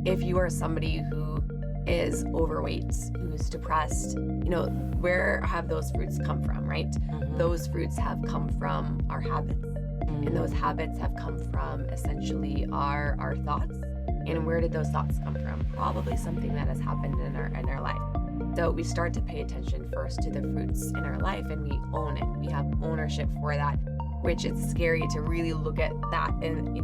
if you are somebody who is overweight, who's depressed, where have those fruits come from, right? Those fruits have come from our habits. And those habits have come from essentially our thoughts. And where did those thoughts come from? Probably something that has happened in our life. So we start to pay attention first to the fruits in our life, and we own it. We have ownership for that, which it's scary to really look at that and,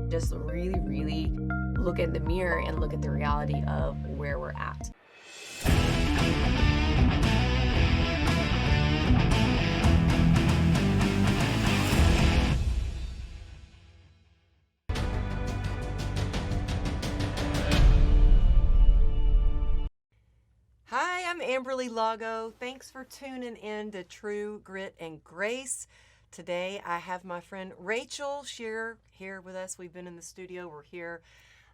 just really, really look in the mirror and look at the reality of where we're at. Hi, I'm Amberly Lago. Thanks for tuning in to True Grit and Grace. Today I have my friend Rachel Scheer here with us. We've been in the studio. We're here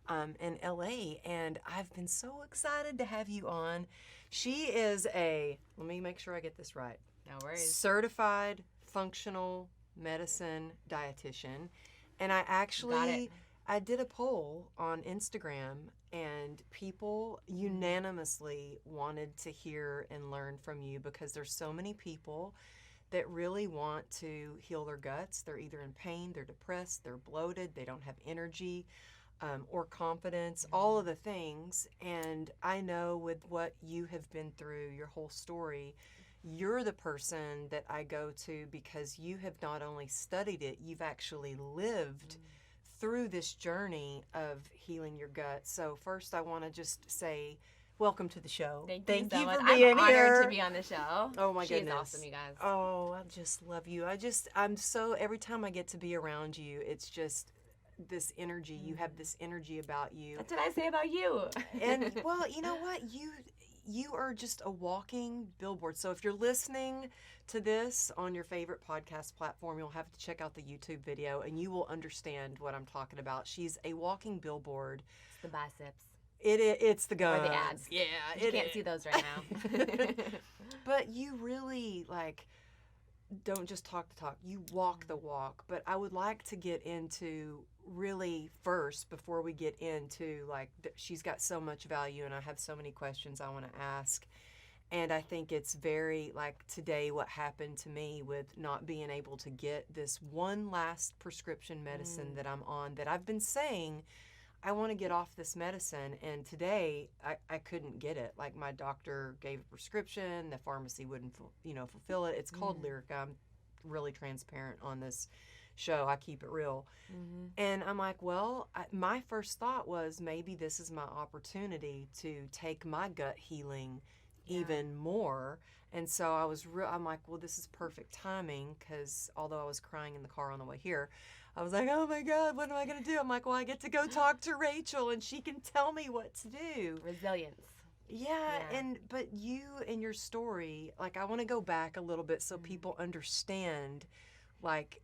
in LA, and I've been so excited to have you on. She is let me make sure I get this right. No worries. Certified functional medicine dietitian. And I did a poll on Instagram, and people unanimously wanted to hear and learn from you because there's so many people that really want to heal their guts. They're either in pain, they're depressed, they're bloated, they don't have energy or confidence, all of the things. And I know with what you have been through, your whole story, you're the person that I go to because you have not only studied it, you've actually lived through this journey of healing your gut. So first I want to just say welcome to the show. Thank you so much. for being I'm honored here. to be on the show. Oh my She's goodness. awesome, you guys. Oh, I just love you. Every time I get to be around you, it's just this energy. You have this energy about you. That's what I say about you. And well, you know what? You are just a walking billboard. So if you're listening to this on your favorite podcast platform, you'll have to check out the YouTube video and you will understand what I'm talking about. She's a walking billboard. It's the biceps. It's the guns. Or the ads. Yeah. You can't see those right now. But you really don't just talk the talk, you walk the walk. But I would like to get into really first, before we get into she's got so much value and I have so many questions I want to ask. And I think it's very today what happened to me with not being able to get this one last prescription medicine that I'm on, that I've been saying I want to get off this medicine, and today I couldn't get it. My doctor gave a prescription, the pharmacy wouldn't fulfill it. It's called Lyrica. I'm really transparent on this show. I keep it real. And I'm like, well, my first thought was maybe this is my opportunity to take my gut healing even more. And so I'm like, well, this is perfect timing, because although I was crying in the car on the way here, I was like, oh my God, what am I going to do? I'm like, well, I get to go talk to Rachel and she can tell me what to do. Resilience. Yeah. But you and your story, I want to go back a little bit so people understand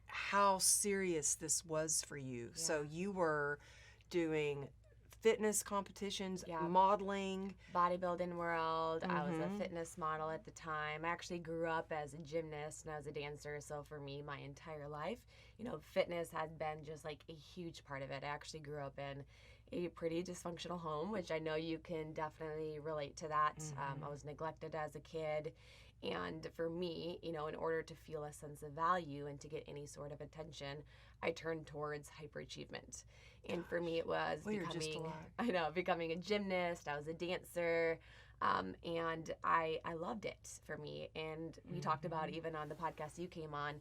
how serious this was for you. Yeah. So you were doing fitness competitions, modeling. Bodybuilding world. I was a fitness model at the time. I actually grew up as a gymnast and I was a dancer. So for me, my entire life, fitness had been just a huge part of it. I actually grew up in a pretty dysfunctional home, which I know you can definitely relate to that. I was neglected as a kid. And for me, in order to feel a sense of value and to get any sort of attention, I turned towards hyperachievement. And for me, it was becoming a gymnast. I was a dancer. And I loved it for me. And we talked about, even on the podcast you came on,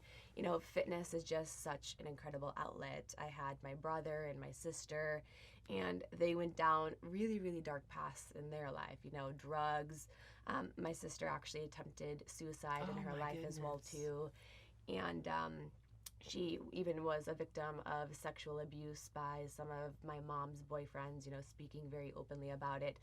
fitness is just such an incredible outlet. I had my brother and my sister, and they went down really, really dark paths in their life, drugs. My sister actually attempted suicide in her life as well too. And she even was a victim of sexual abuse by some of my mom's boyfriends, speaking very openly about it.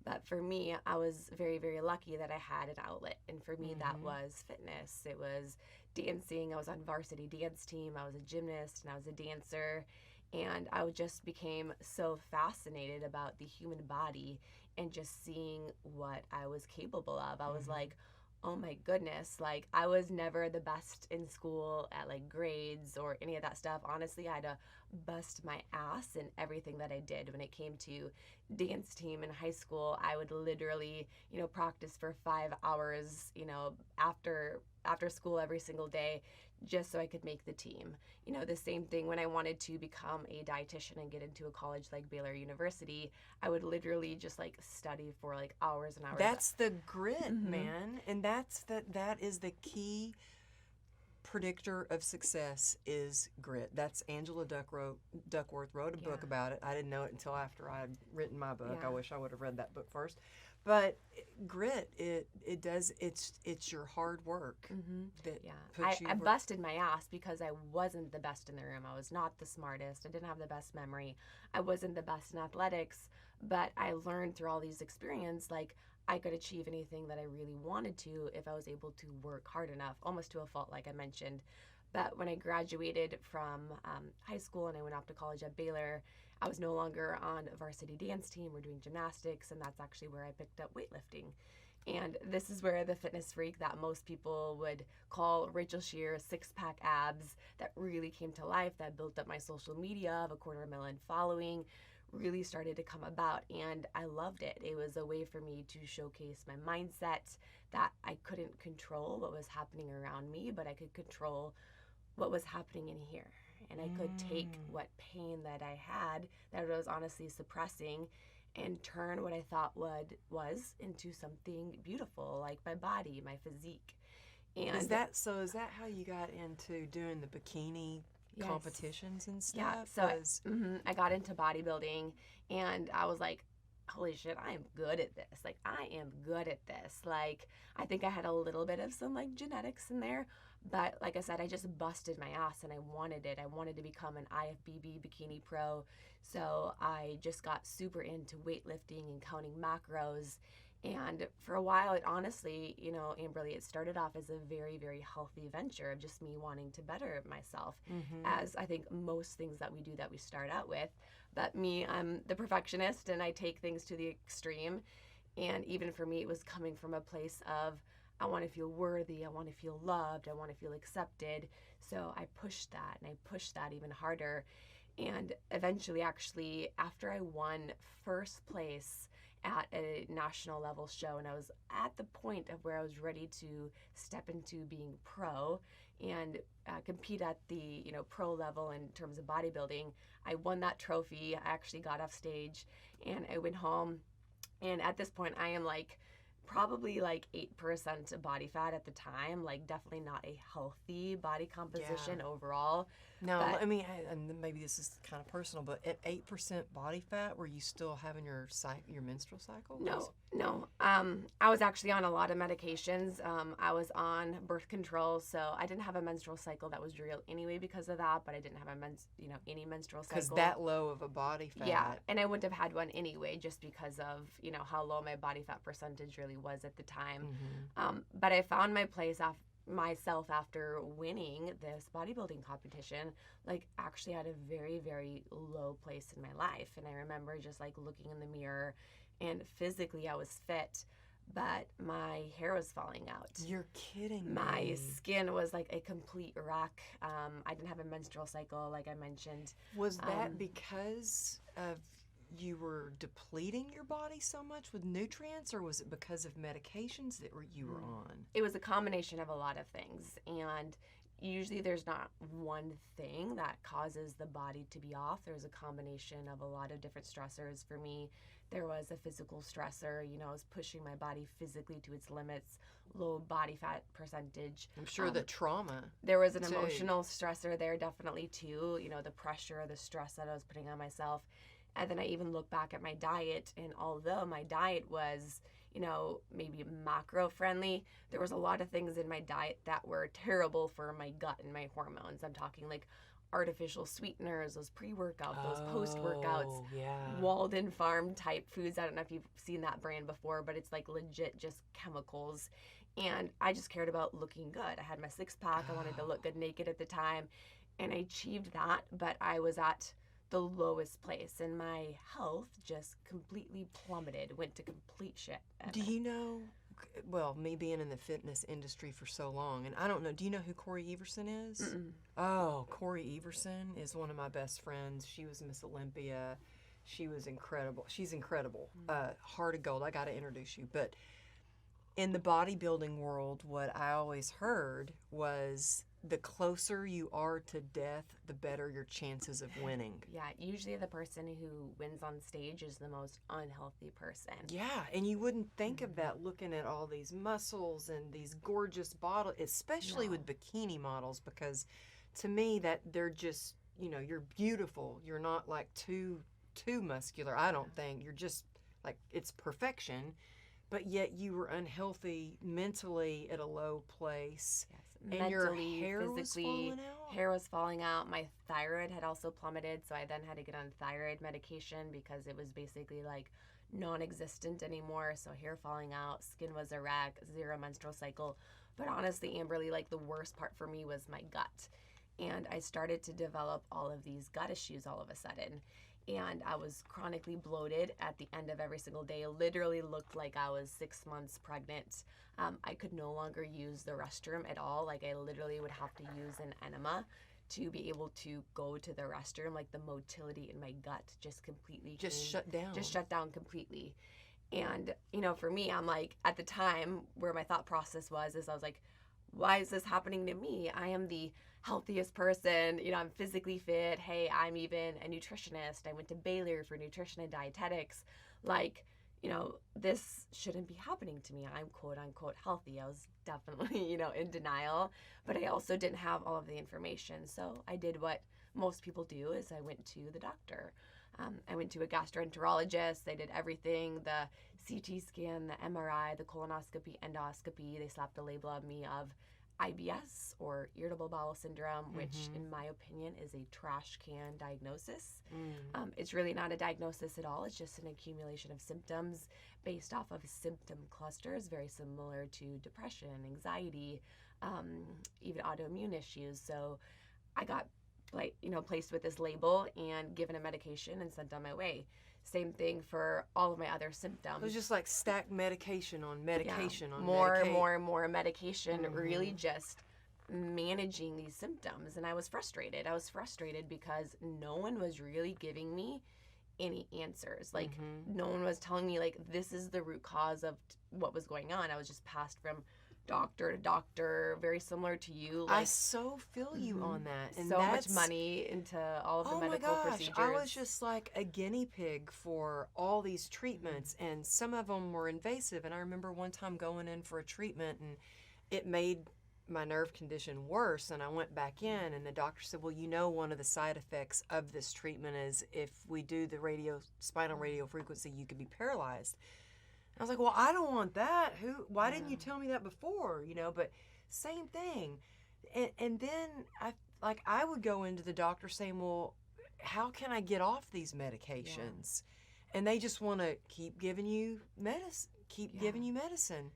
But for me, I was very, very lucky that I had an outlet. And for me, that was fitness. It was dancing. I was on varsity dance team. I was a gymnast and I was a dancer. And I just became so fascinated about the human body and just seeing what I was capable of. I was like, oh my goodness, like I was never the best in school at like grades or any of that stuff. Honestly, I had to bust my ass in everything that I did. When it came to dance team in high school, I would literally, practice for 5 hours, after school every single day just so I could make the team. The same thing when I wanted to become a dietitian and get into a college like Baylor University, I would literally just like study for like hours and hours. That's the grit, man. And that is the key predictor of success is grit. That's Angela Duckworth wrote a book about it. I didn't know it until after I had written my book. I wish I would have read that book first. But grit, it's your hard work that puts you. I busted my ass because I wasn't the best in the room. I was not the smartest. I didn't have the best memory. I wasn't the best in athletics. But I learned through all these experiences, like I could achieve anything that I really wanted to if I was able to work hard enough, almost to a fault, like I mentioned. But when I graduated from high school and I went off to college at Baylor, I was no longer on a varsity dance team. We're doing gymnastics, and that's actually where I picked up weightlifting. And this is where the fitness freak that most people would call Rachel Scheer, six-pack abs, that really came to life, that built up my social media of a 250,000 following, really started to come about, and I loved it. It was a way for me to showcase my mindset, that I couldn't control what was happening around me, but I could control what was happening in here. And I could take what pain that I had, that I was honestly suppressing, and turn what I thought was into something beautiful, like my body, my physique. And is that how you got into doing the bikini competitions and stuff? Yeah, so I got into bodybuilding, and I was like, holy shit, I am good at this. Like, I am good at this. Like, I think I had a little bit of some like genetics in there, but like I said, I just busted my ass and I wanted it. I wanted to become an IFBB bikini pro. So I just got super into weightlifting and counting macros. And for a while, it honestly, Amberly, it started off as a very, very healthy venture of just me wanting to better myself, as I think most things that we do that we start out with. But me, I'm the perfectionist, and I take things to the extreme. And even for me, it was coming from a place of, I want to feel worthy, I want to feel loved, I want to feel accepted. So I pushed that, and I pushed that even harder. And eventually, actually, after I won first place at a national level show, and I was at the point of where I was ready to step into being pro and compete at the pro level in terms of bodybuilding, I won that trophy. I actually got off stage and I went home, and at this point I am like probably like 8% body fat at the time, like definitely not a healthy body composition overall. No, I mean, and maybe this is kind of personal, but at 8% body fat, were you still having your menstrual cycle? No. I was actually on a lot of medications. I was on birth control, so I didn't have a menstrual cycle that was real anyway because of that. But I didn't have any menstrual cycle. Because that low of a body fat. Yeah, and I wouldn't have had one anyway, just because of how low my body fat percentage really was at the time. But I found my place myself after winning this bodybuilding competition, like actually at a very, very low place in my life. And I remember just like looking in the mirror, and physically I was fit, but my hair was falling out. You're kidding me. My skin was like a complete wreck. I didn't have a menstrual cycle, like I mentioned. Was that because of you were depleting your body so much with nutrients, or was it because of medications that you were on? It was a combination of a lot of things, and usually there's not one thing that causes the body to be off. There's a combination of a lot of different stressors. For me, there was a physical stressor. I was pushing my body physically to its limits, low body fat percentage. I'm sure the trauma. There was an emotional stressor there definitely too, the pressure, the stress that I was putting on myself. And then I even look back at my diet, and although my diet was, maybe macro friendly, there was a lot of things in my diet that were terrible for my gut and my hormones. I'm talking like artificial sweeteners, those pre-workout, those post-workouts, Walden Farm type foods. I don't know if you've seen that brand before, but it's like legit just chemicals. And I just cared about looking good. I had my six-pack. I wanted to look good naked at the time, and I achieved that, but I was at the lowest place, and my health just completely plummeted, went to complete shit. Do you know well, me being in the fitness industry for so long, and I don't know, do you know who Corey Everson is? Mm-mm. Oh, Corey Everson is one of my best friends. She was Miss Olympia. She was incredible. She's incredible. Heart of gold. I got to introduce you. But in the bodybuilding world, what I always heard was the closer you are to death, the better your chances of winning. Yeah, usually the person who wins on stage is the most unhealthy person. Yeah, and you wouldn't think of that looking at all these muscles and these gorgeous bottles, especially with bikini models, because to me that they're just, you're beautiful. You're not like too muscular, I don't think. You're just like, it's perfection, but yet you were unhealthy mentally at a low place. Yes. And Mentally, your hair physically, was falling out? hair was falling out. My thyroid had also plummeted, so I then had to get on thyroid medication because it was basically like non-existent anymore. So hair falling out, skin was a wreck, 0 menstrual cycle. But honestly, Amberly, like the worst part for me was my gut. And I started to develop all of these gut issues all of a sudden. And I was chronically bloated at the end of every single day. It literally looked like I was 6 months pregnant. I could no longer use the restroom at all. Like I literally would have to use an enema to be able to go to the restroom. Like the motility in my gut just completely shut down. Just shut down completely. And, for me, I'm like, at the time where my thought process is I was like, why is this happening to me? I am the healthiest person. I'm physically fit. Hey, I'm even a nutritionist. I went to Baylor for Nutrition and Dietetics. Like, this shouldn't be happening to me. I'm quote unquote healthy. I was definitely, in denial, but I also didn't have all of the information. So I did what most people do is I went to the doctor. I went to a gastroenterologist. They did everything, the CT scan, the MRI, the colonoscopy, endoscopy. They slapped a label on me of IBS or irritable bowel syndrome, which in my opinion is a trash can diagnosis. It's really not a diagnosis at all. It's just an accumulation of symptoms based off of symptom clusters, very similar to depression, anxiety, even autoimmune issues. So I got placed with this label and given a medication and sent on my way. Same thing for all of my other symptoms. It was just like stacked medication on medication on more medication. and more medication, really just managing these symptoms. And I was frustrated. Because no one was really giving me any answers. Like no one was telling me like this is the root cause of what was going on. I was just passed from doctor to doctor, very similar to you. I so feel you on that. And so much money into all of the medical procedures. I was just like a guinea pig for all these treatments, and some of them were invasive. And I remember one time going in for a treatment, and it made my nerve condition worse. And I went back in, and the doctor said, well, one of the side effects of this treatment is if we do the spinal radio frequency, you could be paralyzed. I was like, well, I don't want that. Why didn't you tell me that before? But same thing. And then I would go into the doctor saying, well, how can I get off these medications? Yeah. And they just want to keep giving you medicine.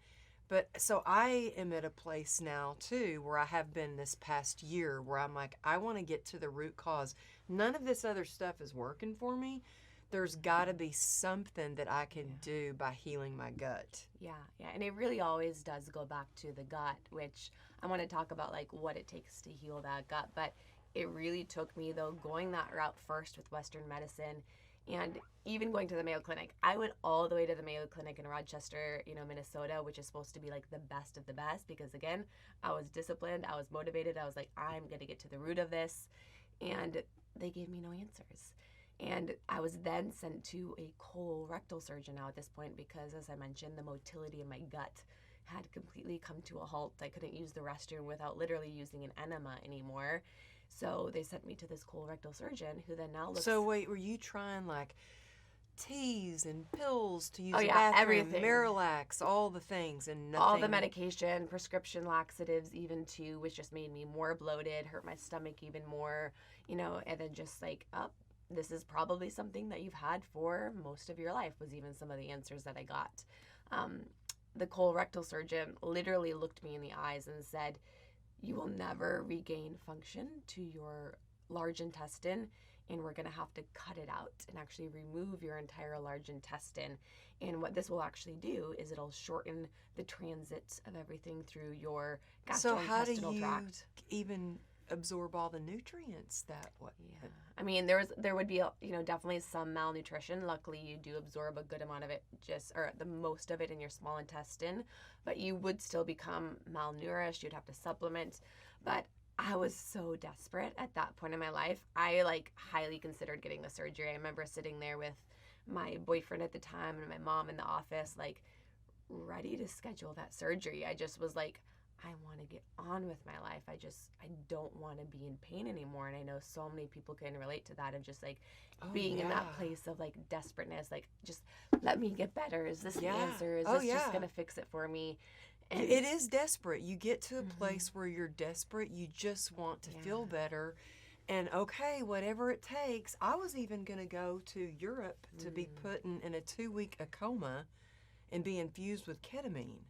But so I am at a place now too where I have been this past year where I'm like, I want to get to the root cause. None of this other stuff is working for me. There's got to be something that I can do by healing my gut. Yeah. And it really always does go back to the gut, which I want to talk about like what it takes to heal that gut. But it really took me, though, going that route first with Western medicine and even going to the Mayo Clinic. I went all the way to the Mayo Clinic in Rochester, Minnesota, which is supposed to be like the best of the best because, again, I was disciplined. I was motivated. I was like, I'm going to get to the root of this. And they gave me no answers. And I was then sent to a colorectal surgeon now at this point because, as I mentioned, the motility in my gut had completely come to a halt. I couldn't use the restroom without literally using an enema anymore. So they sent me to this colorectal surgeon who then now looks... So wait, were you trying like teas and pills to use the bathroom, everything. Miralax, all the things and nothing? All the medication, prescription laxatives even too, which just made me more bloated, hurt my stomach even more, and then just like, this is probably something that you've had for most of your life was even some of the answers that I got. The colorectal surgeon literally looked me in the eyes and said, you will never regain function to your large intestine and we're going to have to cut it out and actually remove your entire large intestine. And what this will actually do is it'll shorten the transit of everything through your gastrointestinal So how do you tract. even absorb all the nutrients that way? Yeah. I mean, there would be, definitely some malnutrition. Luckily, you do absorb a good amount of it, or the most of it in your small intestine, but you would still become malnourished. You'd have to supplement. But I was so desperate at that point in my life. I highly considered getting the surgery. I remember sitting there with my boyfriend at the time and my mom in the office, ready to schedule that surgery. I just was like, I want to get on with my life. I don't want to be in pain anymore. And I know so many people can relate to that, of just being in that place of desperateness, just let me get better. Is this the answer? Is this just going to fix it for me? And it is desperate. You get to a place where you're desperate. You just want to feel better. And okay, whatever it takes. I was even going to go to Europe to be put in a 2-week coma and be infused with ketamine.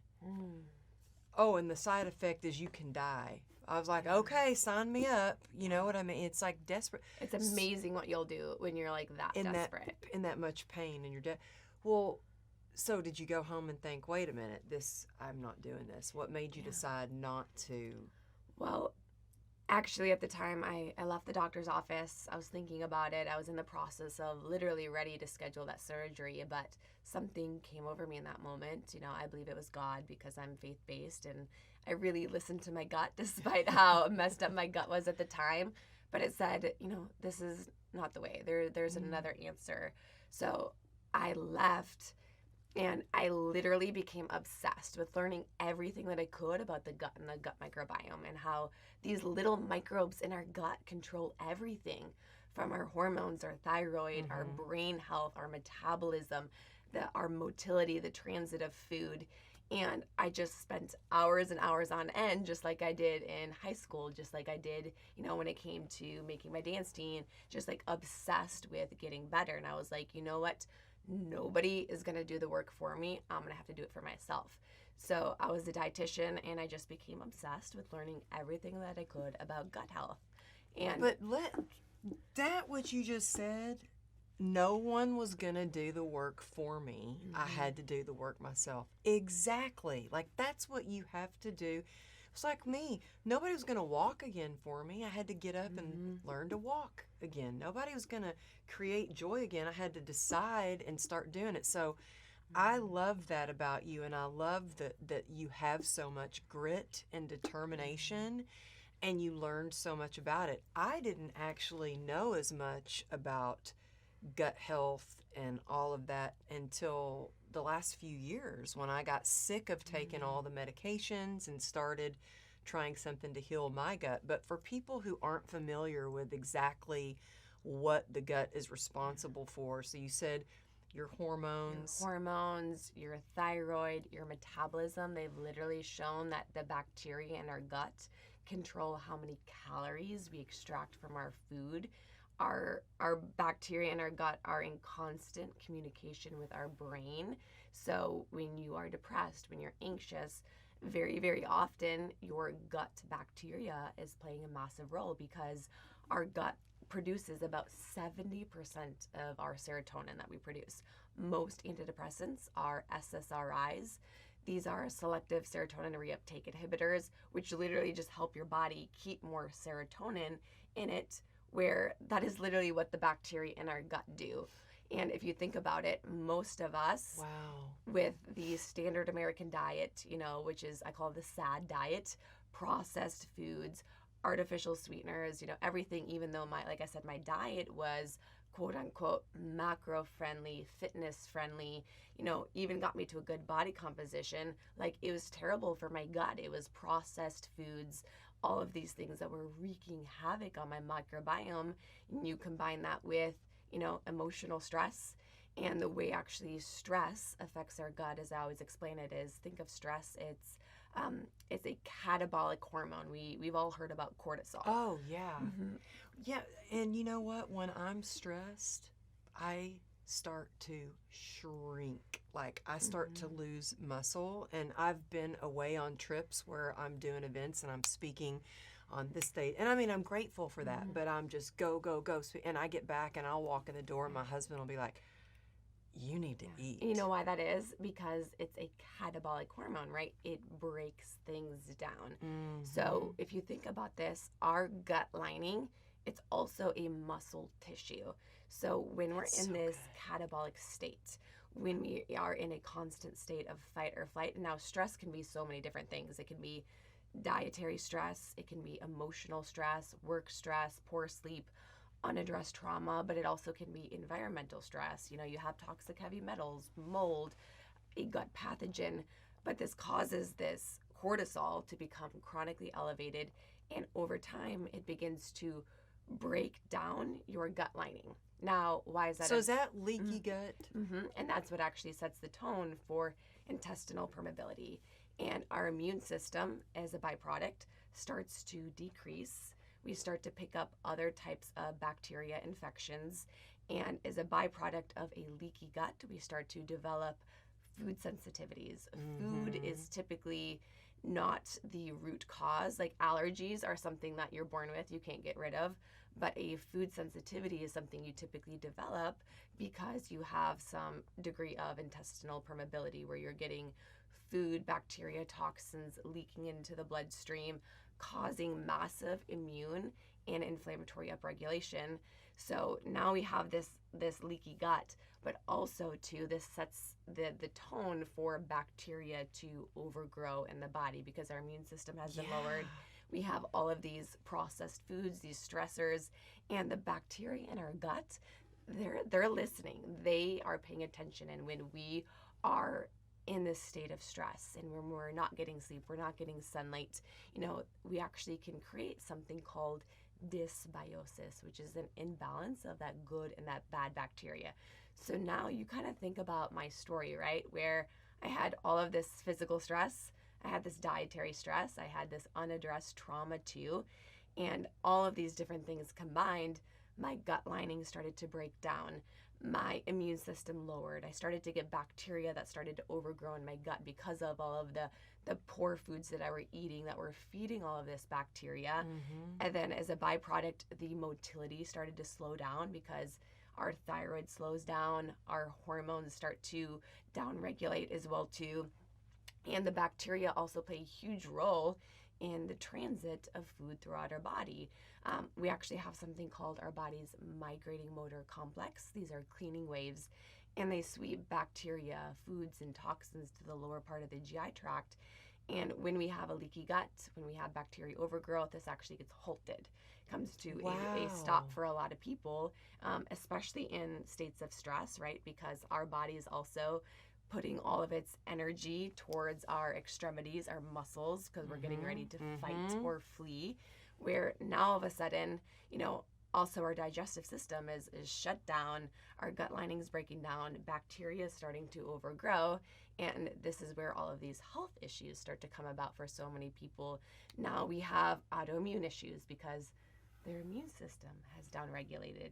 Oh, and the side effect is you can die. I was like, okay, sign me up. You know what I mean? It's desperate. It's amazing what you'll do when you're that desperate. In that much pain and you're dead. Well, so did you go home and think, wait a minute, I'm not doing this? What made you decide not to? Well, actually, at the time, I left the doctor's office. I was thinking about it. I was in the process of literally ready to schedule that surgery, but something came over me in that moment. I believe it was God, because I'm faith-based, and I really listened to my gut despite how messed up my gut was at the time. But it said, this is not the way. There's another answer. So I left. And I literally became obsessed with learning everything that I could about the gut and the gut microbiome, and how these little microbes in our gut control everything from our hormones, our thyroid, our brain health, our metabolism, our motility, the transit of food. And I just spent hours and hours on end, just like I did in high school, just like I did, when it came to making my dance team, just obsessed with getting better. And I was like, you know what? Nobody is going to do the work for me. I'm going to have to do it for myself. So I was a dietitian, and I just became obsessed with learning everything that I could about gut health. But what you just said, no one was going to do the work for me. I had to do the work myself. Exactly. That's what you have to do. It's like me. Nobody was going to walk again for me. I had to get up and learn to walk again. Nobody was going to create joy again. I had to decide and start doing it. So I love that about you, and I love that you have so much grit and determination, and you learned so much about it. I didn't actually know as much about gut health and all of that until the last few years, when I got sick of taking all the medications and started trying something to heal my gut. But for people who aren't familiar with exactly what the gut is responsible for, so you said your hormones. Your thyroid, your metabolism. They've literally shown that the bacteria in our gut control how many calories we extract from our food. Our bacteria in our gut are in constant communication with our brain. So when you are depressed, when you're anxious, very, very often your gut bacteria is playing a massive role, because our gut produces about 70% of our serotonin that we produce. Most antidepressants are SSRIs. These are selective serotonin reuptake inhibitors, which literally just help your body keep more serotonin in it, where that is literally what the bacteria in our gut do. And if you think about it, most of us, with the standard American diet, which is, I call it the SAD diet, processed foods, artificial sweeteners, everything, even though like I said, my diet was quote unquote macro friendly, fitness friendly, even got me to a good body composition. It was terrible for my gut. It was processed foods, all of these things that were wreaking havoc on my microbiome. And you combine that with, emotional stress, and the way actually stress affects our gut, as I always explain it, is think of stress. It's a catabolic hormone. We've all heard about cortisol. Oh, yeah. Yeah, and you know what? When I'm stressed, I start to shrink. I start to lose muscle, and I've been away on trips where I'm doing events and I'm speaking on this date. And I mean, I'm grateful for that, but I'm just go, go, go. So, and I get back and I'll walk in the door and my husband will be like, you need to eat. You know why that is? Because it's a catabolic hormone, right? It breaks things down. So if you think about this, our gut lining, it's also a muscle tissue. So when we're in this catabolic state, when we are in a constant state of fight or flight, and now stress can be so many different things. It can be dietary stress, it can be emotional stress, work stress, poor sleep, unaddressed trauma, but it also can be environmental stress. You know, you have toxic heavy metals, mold, a gut pathogen, but this causes this cortisol to become chronically elevated, and over time it begins to break down your gut lining. Now, why is that? So is that leaky gut? And that's what actually sets the tone for intestinal permeability. And our immune system, as a byproduct, starts to decrease. We start to pick up other types of bacteria infections. And as a byproduct of a leaky gut, we start to develop food sensitivities. Food is typically not the root cause. Like allergies are something that you're born with, you can't get rid of. But a food sensitivity is something you typically develop because you have some degree of intestinal permeability where you're getting food, bacteria, toxins leaking into the bloodstream, causing massive immune and inflammatory upregulation. So now we have this leaky gut, but also too, this sets the tone for bacteria to overgrow in the body because our immune system has been lowered. We have all of these processed foods, these stressors, and the bacteria in our gut, they're listening. They are paying attention. And when we are in this state of stress and when we're not getting sleep, we're not getting sunlight, you know, we actually can create something called dysbiosis, which is an imbalance of that good and that bad bacteria. So now you kind of think about my story, right? Where I had all of this physical stress, I had this dietary stress, I had this unaddressed trauma too, and all of these different things combined, my gut lining started to break down. My immune system lowered. I started to get bacteria that started to overgrow in my gut because of all of the poor foods that I were eating that were feeding all of this bacteria. And then as a byproduct, the motility started to slow down because our thyroid slows down, our hormones start to downregulate as well too. And the bacteria also play a huge role in the transit of food throughout our body. We actually have something called our body's migrating motor complex. These are cleaning waves, and they sweep bacteria, foods, and toxins to the lower part of the GI tract. And when we have a leaky gut, when we have bacteria overgrowth, this actually gets halted. Comes to a stop for a lot of people, especially in states of stress, right? Because our body is also putting all of its energy towards our extremities, our muscles, because we're getting ready to fight or flee, where now all of a sudden, you know, also our digestive system is shut down, our gut lining is breaking down, bacteria is starting to overgrow, and this is where all of these health issues start to come about for so many people. Now we have autoimmune issues because their immune system has downregulated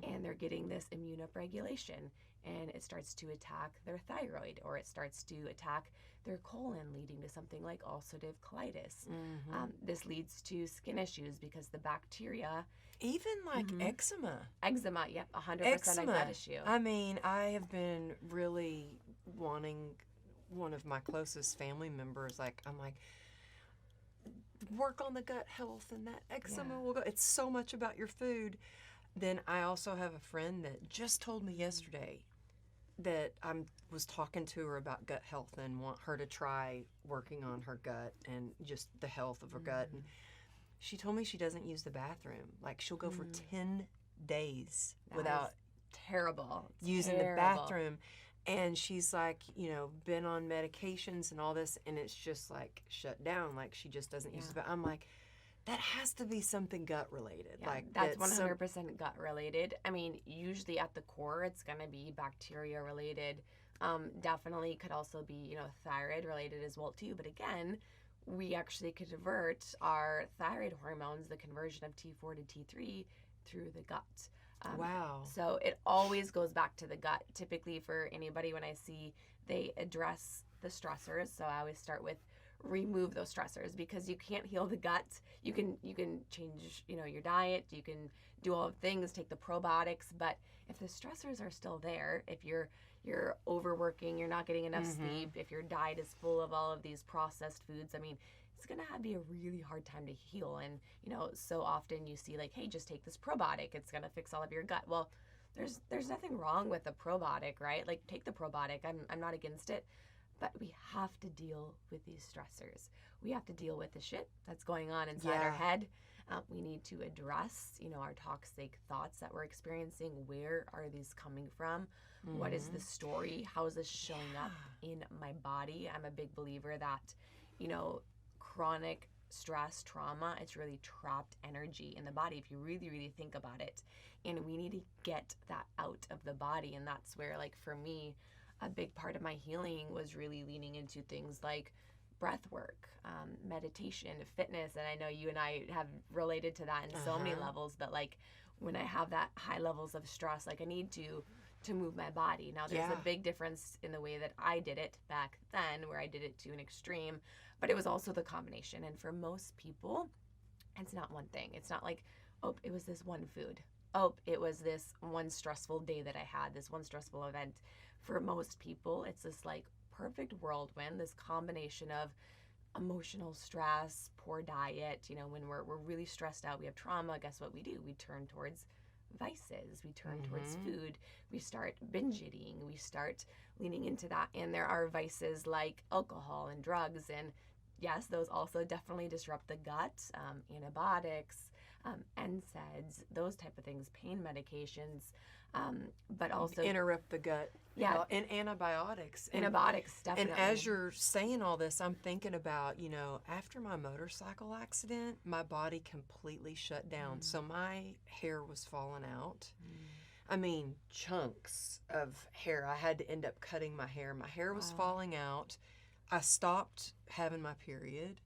and they're getting this immune upregulation, and it starts to attack their thyroid, or it starts to attack their colon, leading to something like ulcerative colitis. This leads to skin issues because the bacteria, even like eczema, 100% a gut issue. I mean, I have been really wanting one of my closest family members, like, I'm like, work on the gut health and that eczema will go. It's so much about your food. Then I also have a friend that just told me yesterday that I was talking to her about gut health and want her to try working on her gut and just the health of her gut. And she told me she doesn't use the bathroom. Like, she'll go for 10 days without terrible using the bathroom. And she's like, you know, been on medications and all this, and it's just like shut down. Like, she just doesn't use it. I'm like, that has to be something gut related. Yeah, like that's 100% gut related. I mean, usually at the core, it's going to be bacteria related. Definitely could also be, you know, thyroid related as well too. But again, we actually convert our thyroid hormones, the conversion of T4 to T3, through the gut. So it always goes back to the gut. Typically for anybody, when I see, they address the stressors. So I always start with remove those stressors, because you can't heal the gut. You can change, your diet, you can do all the things, take the probiotics, but if the stressors are still there, if you're overworking, you're not getting enough sleep, if your diet is full of all of these processed foods, I mean, it's going to be a really hard time to heal. And, so often you see like, hey, just take this probiotic, it's going to fix all of your gut. Well, there's nothing wrong with a probiotic, right? Like, take the probiotic. I'm not against it, but we have to deal with these stressors. We have to deal with the shit that's going on inside our head. We need to address, our toxic thoughts that we're experiencing. Where are these coming from? What is the story? How is this showing up in my body? I'm a big believer that, chronic stress, trauma, it's really trapped energy in the body if you really, really think about it. And we need to get that out of the body. And that's where, like, for me, a big part of my healing was really leaning into things like breath work, meditation, fitness. And I know you and I have related to that in so many levels, but like when I have that high levels of stress, like I need to move my body. Now there's a big difference in the way that I did it back then, where I did it to an extreme, but it was also the combination. And for most people, it's not one thing. It's not like, oh, it was this one food. Oh, it was this one stressful day that I had, this one stressful event. For most people, it's this like perfect whirlwind, this combination of emotional stress, poor diet. When we're really stressed out, we have trauma, guess what we do? We turn towards vices, we turn towards food, we start binge eating, we start leaning into that. And there are vices like alcohol and drugs, and yes, those also definitely disrupt the gut. Antibiotics, NSAIDs, those type of things, pain medications, but also interrupt the gut. Yeah, and antibiotics. Antibiotics, definitely. And as you're saying all this, I'm thinking about, after my motorcycle accident, my body completely shut down. So my hair was falling out. I mean, chunks of hair. I had to end up cutting my hair. My hair was falling out. I stopped having my period.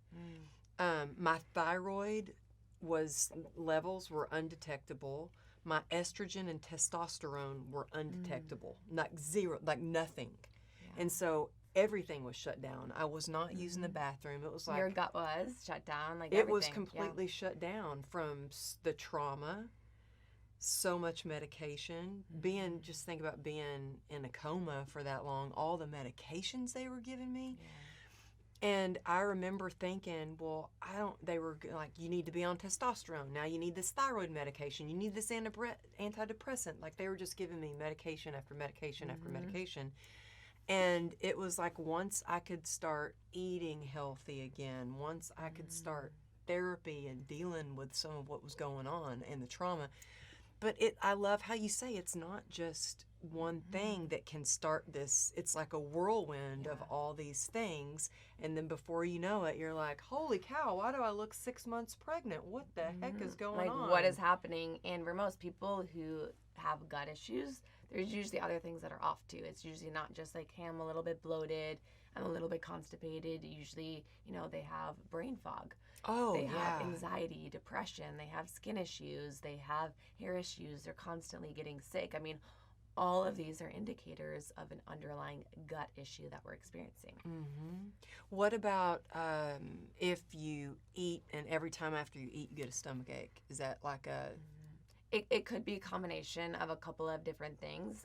My thyroid levels were undetectable. My estrogen and testosterone were undetectable, like zero, like nothing. Yeah. And so everything was shut down. I was not using the bathroom. It was like your gut was shut down, like it everything. was completely shut down from the trauma, so much medication, just think about being in a coma for that long, all the medications they were giving me. Yeah. And I remember thinking, well, they were like, you need to be on testosterone. Now you need this thyroid medication. You need this antidepressant. Like, they were just giving me medication after medication after medication. And it was like, once I could start eating healthy again, once I could start therapy and dealing with some of what was going on and the trauma. But I love how you say it's not just one thing that can start this. It's like a whirlwind of all these things. And then before you know it, you're like, holy cow, why do I look 6 months pregnant? What the heck is going on? Like, what is happening? And for most people who have gut issues, there's usually other things that are off too. It's usually not just like, hey, I'm a little bit bloated, I'm a little bit constipated. Usually, they have brain fog. They have anxiety, depression, they have skin issues, they have hair issues, they're constantly getting sick. I mean, all of these are indicators of an underlying gut issue that we're experiencing. What about if you eat and every time after you eat you get a stomach ache? Is that like a... It could be a combination of a couple of different things.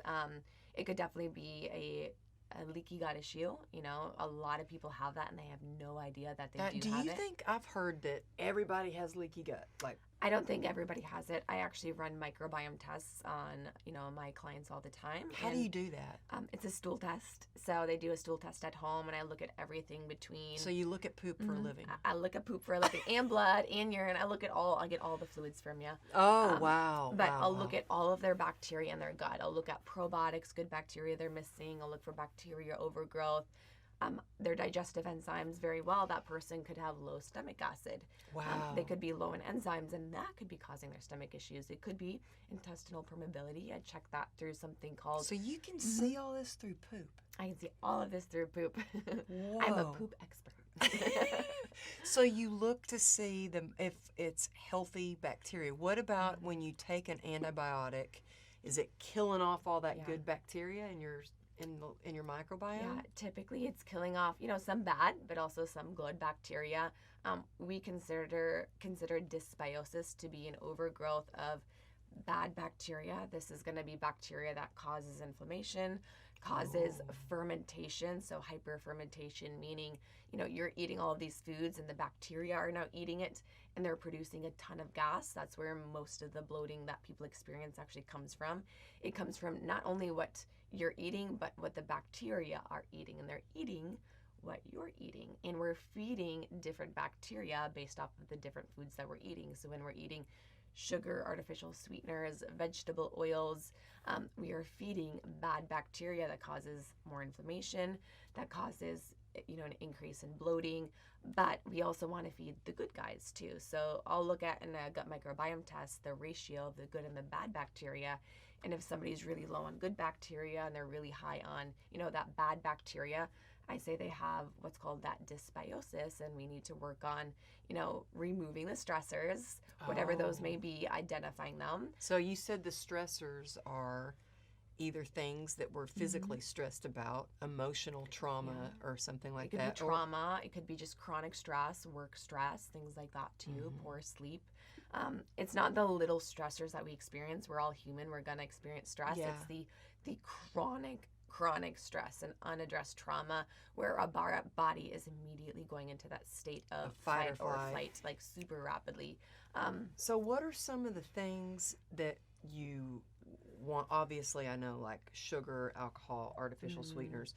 It could definitely be a leaky gut issue. A lot of people have that and they have no idea that they do have it. Do you think, I've heard that everybody has leaky gut? Like, I don't think everybody has it. I actually run microbiome tests on, my clients all the time. How do you do that? It's a stool test. So they do a stool test at home, and I look at everything between. So you look at poop for a living? I look at poop for a living, and blood, and urine. I get all the fluids from you. Oh, wow. But I'll look at all of their bacteria in their gut. I'll look at probiotics, good bacteria they're missing. I'll look for bacteria overgrowth. Their digestive enzymes very well. That person could have low stomach acid. Wow. They could be low in enzymes, and that could be causing their stomach issues. It could be intestinal permeability. I check that through something called... So you can see all this through poop? I can see all of this through poop. Whoa. I'm a poop expert. So you look to see if it's healthy bacteria. What about when you take an antibiotic? Is it killing off all that good bacteria in your in your microbiome? Yeah, typically it's killing off, some bad, but also some good bacteria. We consider dysbiosis to be an overgrowth of bad bacteria. This is going to be bacteria that causes inflammation, causes fermentation. So hyperfermentation, meaning, you're eating all of these foods and the bacteria are now eating it and they're producing a ton of gas. That's where most of the bloating that people experience actually comes from. It comes from not only what you're eating, but what the bacteria are eating, and they're eating what you're eating. And we're feeding different bacteria based off of the different foods that we're eating. So when we're eating sugar, artificial sweeteners, vegetable oils, we are feeding bad bacteria that causes more inflammation, that causes an increase in bloating. But we also want to feed the good guys too. So I'll look at in a gut microbiome test the ratio of the good and the bad bacteria. And if somebody's really low on good bacteria and they're really high on that bad bacteria, I say they have what's called that dysbiosis, and we need to work on removing the stressors, whatever those may be, identifying them. So you said the stressors are either things that we're physically stressed about, emotional trauma, or something like that. It could be trauma. It could be just chronic stress, work stress, things like that too, poor sleep. It's not the little stressors that we experience. We're all human. We're going to experience stress. Yeah. It's the chronic stress and unaddressed trauma where our body is immediately going into that state of fight or flight, like super rapidly. So what are some of the things that you want? Obviously, I know like sugar, alcohol, artificial sweeteners.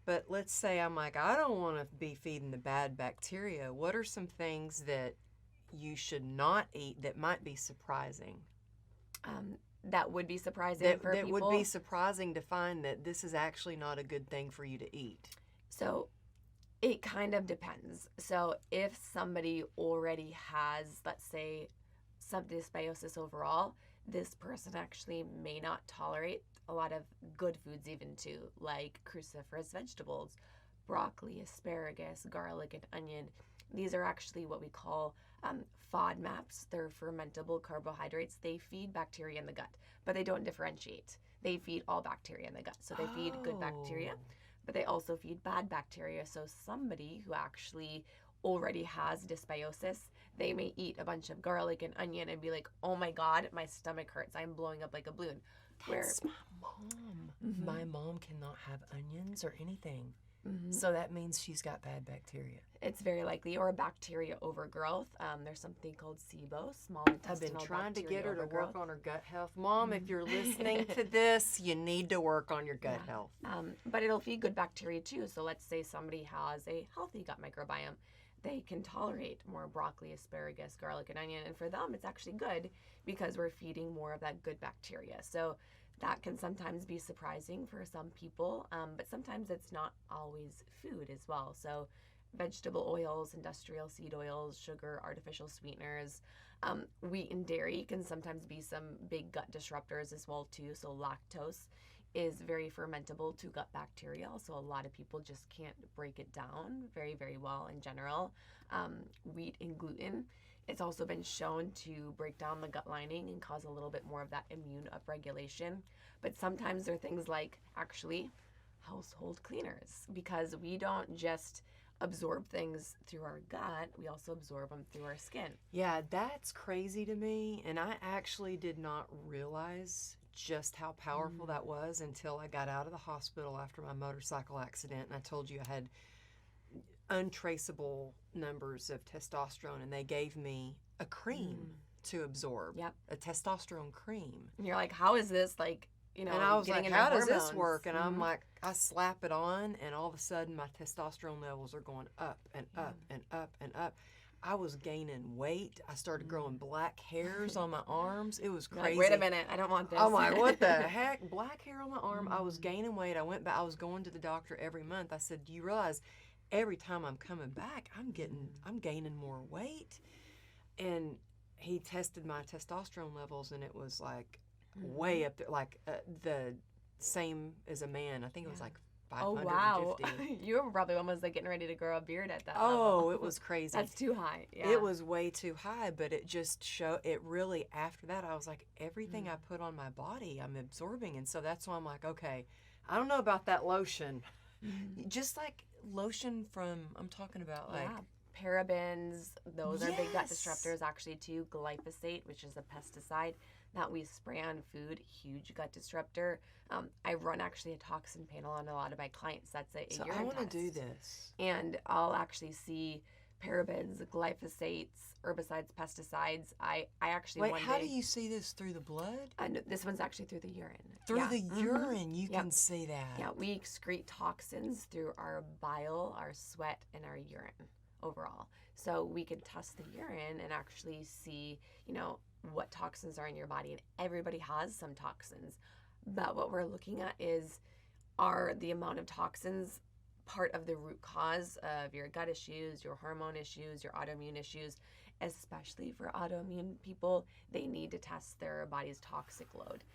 But let's say I'm like, I don't want to be feeding the bad bacteria. What are some things that you should not eat that might be surprising? That would be surprising for people. That would be surprising to find that this is actually not a good thing for you to eat. So it kind of depends. So if somebody already has, let's say, some dysbiosis overall, this person actually may not tolerate a lot of good foods even too, like cruciferous vegetables, broccoli, asparagus, garlic, and onion. These are actually what we call FODMAPs. They're fermentable carbohydrates. They feed bacteria in the gut, but they don't differentiate. They feed all bacteria in the gut. So they feed good bacteria, but they also feed bad bacteria. So somebody who actually already has dysbiosis, they may eat a bunch of garlic and onion and be like, oh my God, my stomach hurts. I'm blowing up like a balloon. That's my mom. My mom cannot have onions or anything. So that means she's got bad bacteria. It's very likely, or a bacteria overgrowth. There's something called SIBO, small intestinal bacteria. I've been trying to get her to work on her gut health. Mom, if you're listening to this, you need to work on your gut health. But it'll feed good bacteria too. So let's say somebody has a healthy gut microbiome. They can tolerate more broccoli, asparagus, garlic, and onion. And for them, it's actually good because we're feeding more of that good bacteria. So that can sometimes be surprising for some people, but sometimes it's not always food as well. So vegetable oils, industrial seed oils, sugar, artificial sweeteners, wheat and dairy can sometimes be some big gut disruptors as well too. So lactose is very fermentable to gut bacteria. So a lot of people just can't break it down very, very well in general. Wheat and gluten, it's also been shown to break down the gut lining and cause a little bit more of that immune upregulation. But sometimes there are things like actually household cleaners, because we don't just absorb things through our gut, we also absorb them through our skin. Yeah, that's crazy to me. And I actually did not realize just how powerful that was until I got out of the hospital after my motorcycle accident. And I told you I had untraceable numbers of testosterone, and they gave me a cream to absorb. A testosterone cream. And you're like, how is this and I was like, how does this work? And I'm like, I slap it on, and all of a sudden my testosterone levels are going up and up and up and up. I was gaining weight. I started growing black hairs on my arms. It was crazy. Like, wait a minute, I don't want this. I'm like, what the heck? Black hair on my arm. I was gaining weight. I went back. I was going to the doctor every month. I said, do you realize every time I'm coming back, I'm gaining more weight? And he tested my testosterone levels, and it was like way up there, like the same as a man. I think it was like 550. Oh, wow. You were probably almost like getting ready to grow a beard at that level. Oh, it was crazy. That's too high. Yeah. It was way too high, but it just it really, after that, I was like, everything I put on my body, I'm absorbing. And so that's why I'm like, okay, I don't know about that lotion. Just like lotion from, I'm talking about like. Yeah. Parabens, those are big gut Yes. disruptors actually too. Glyphosate, which is a pesticide that we spray on food, huge gut disruptor. I run actually a toxin panel on a lot of my clients. That's a So urine I want to test. do this. And I'll actually see parabens, glyphosates, herbicides, pesticides. I actually Wait, one how day, do you see this through the blood? no, this one's actually through the urine. Through Yeah. the urine, you Yep. can see that. Yeah, we excrete toxins through our bile, our sweat, and our urine overall. So we can test the urine and actually see, what toxins are in your body. And everybody has some toxins. But what we're looking at is, are the amount of toxins part of the root cause of your gut issues, your hormone issues, your autoimmune issues? Especially for autoimmune people, they need to test their body's toxic load.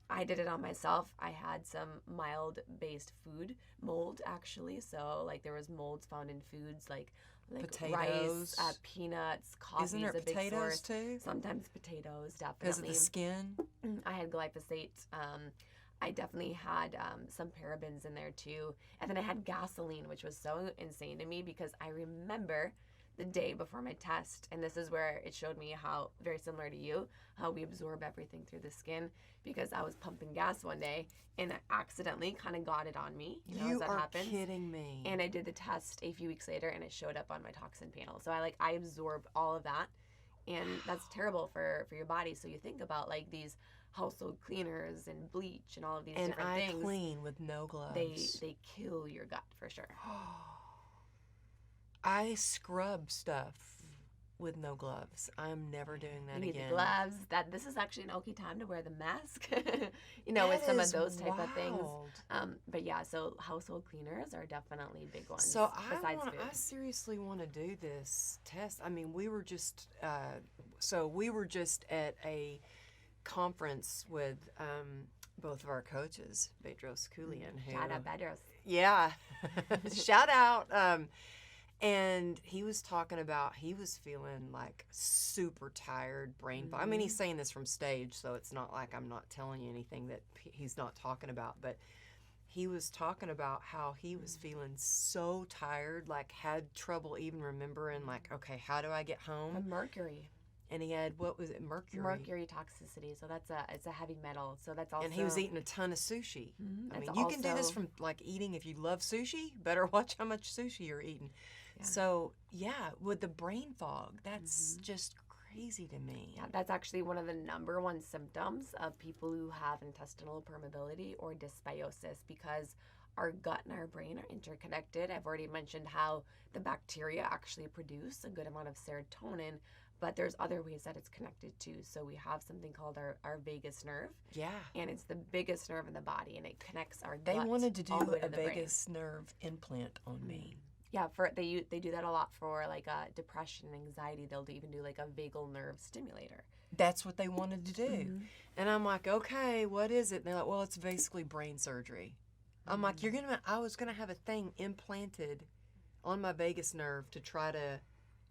I did it on myself. I had some mild-based food mold, actually. So, like, there was molds found in foods like Potatoes. rice, peanuts, coffee Isn't is there a big potatoes source. too? Sometimes potatoes, definitely. Because of the skin? I had glyphosate. I definitely had some parabens in there too. And then I had gasoline, which was so insane to me because I remember the day before my test, and this is where it showed me how, very similar to you, how we absorb everything through the skin, because I was pumping gas one day and I accidentally kind of got it on me. You as that are happens. kidding me. And I did the test a few weeks later and it showed up on my toxin panel. So I absorbed all of that, and that's terrible for your body. So you think about like these household cleaners and bleach and all of these and different I things. clean with no gloves. They kill your gut for sure. I scrub stuff with no gloves. I'm never doing that You need again. the gloves. This is actually an okay time to wear the mask. with That some of is those type of things. wild. But yeah, so household cleaners are definitely big ones. So besides food. I seriously want to do this test. I mean, we were just at a conference with both of our coaches, Bedros Koulian. Shout out Bedros. Yeah, shout out. And he was talking about he was feeling like super tired, brain fog. I mean, he's saying this from stage, so it's not like I'm not telling you anything that he's not talking about. But he was talking about how he was feeling so tired, like had trouble even remembering, like, okay, how do I get home? From mercury. And he had, what was it, mercury? Mercury toxicity. So it's a heavy metal. So that's also. And he was eating a ton of sushi. I mean, That's you can do this also- from like eating, if you love sushi, better watch how much sushi you're eating. Yeah. So yeah, with the brain fog, that's just crazy to me. Yeah, that's actually one of the number one symptoms of people who have intestinal permeability or dysbiosis, because our gut and our brain are interconnected. I've already mentioned how the bacteria actually produce a good amount of serotonin, but there's other ways that it's connected too. So we have something called our vagus nerve, Yeah. and it's the biggest nerve in the body, and it connects our They gut wanted to do all the way a to the brain. vagus nerve implant on me. Yeah, they do that a lot for like depression and anxiety. They'll even do like a vagal nerve stimulator. That's what they wanted to do. And I'm like, okay, what is it? And they're like, well, it's basically brain surgery. I'm like, I was gonna have a thing implanted on my vagus nerve to try to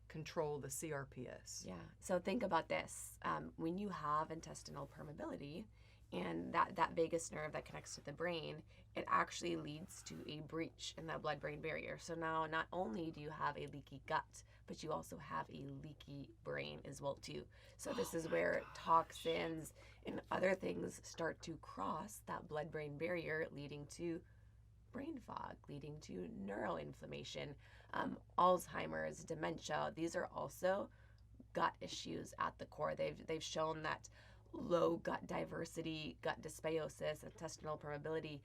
control the CRPS. Yeah. So think about this. When you have intestinal permeability and that vagus nerve that connects to the brain, it actually leads to a breach in that blood-brain barrier. So now not only do you have a leaky gut, but you also have a leaky brain as well too. So this is where toxins and other things start to cross that blood-brain barrier, leading to brain fog, leading to neural inflammation, Alzheimer's, dementia. These are also gut issues at the core. They've shown that low gut diversity, gut dysbiosis, intestinal permeability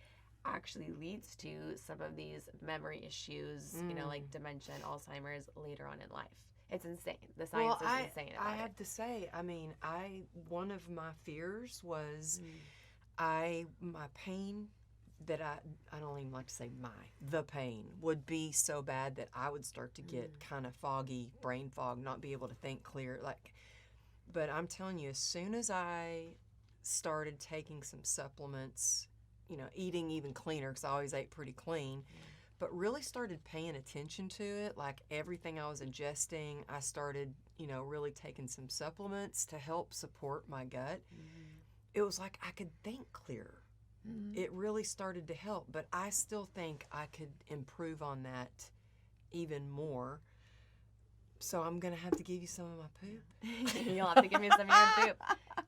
actually leads to some of these memory issues, like dementia and Alzheimer's later on in life. It's insane. The science is insane about I have to say, I mean, one of my fears was my pain that I don't even like to say the pain would be so bad that I would start to get kind of foggy, brain fog, not be able to think clear. But I'm telling you, as soon as I started taking some supplements, eating even cleaner, because I always ate pretty clean, but really started paying attention to it, like everything I was ingesting, I started, really taking some supplements to help support my gut. It was like I could think clearer. it really started to help. But I still think I could improve on that even more. So I'm going to have to give you some of my poop. You'll have to give me some of your poop.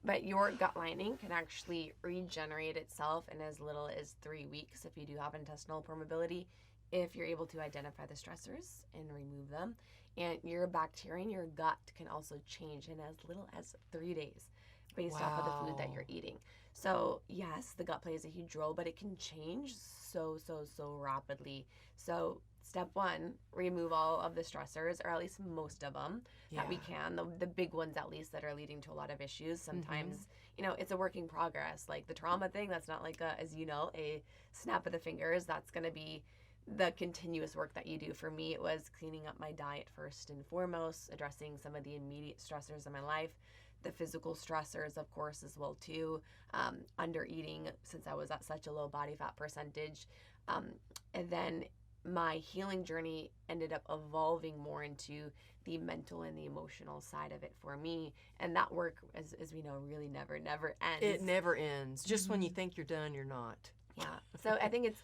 But your gut lining can actually regenerate itself in as little as 3 weeks if you do have intestinal permeability, if you're able to identify the stressors and remove them. And your bacteria in your gut can also change in as little as 3 days based off of the food that you're eating. So yes, the gut plays a huge role, but it can change so rapidly. So step one, remove all of the stressors, or at least most of them that we can. The big ones, at least, that are leading to a lot of issues. Sometimes, it's a work in progress. Like the trauma thing, that's not like as a snap of the fingers. That's going to be the continuous work that you do. For me, it was cleaning up my diet first and foremost, addressing some of the immediate stressors in my life, the physical stressors, of course, as well too, under eating since I was at such a low body fat percentage, and then my healing journey ended up evolving more into the mental and the emotional side of it for me. And that work, as we know, really never ends. It never ends. Just when you think you're done, you're not. Yeah. So I think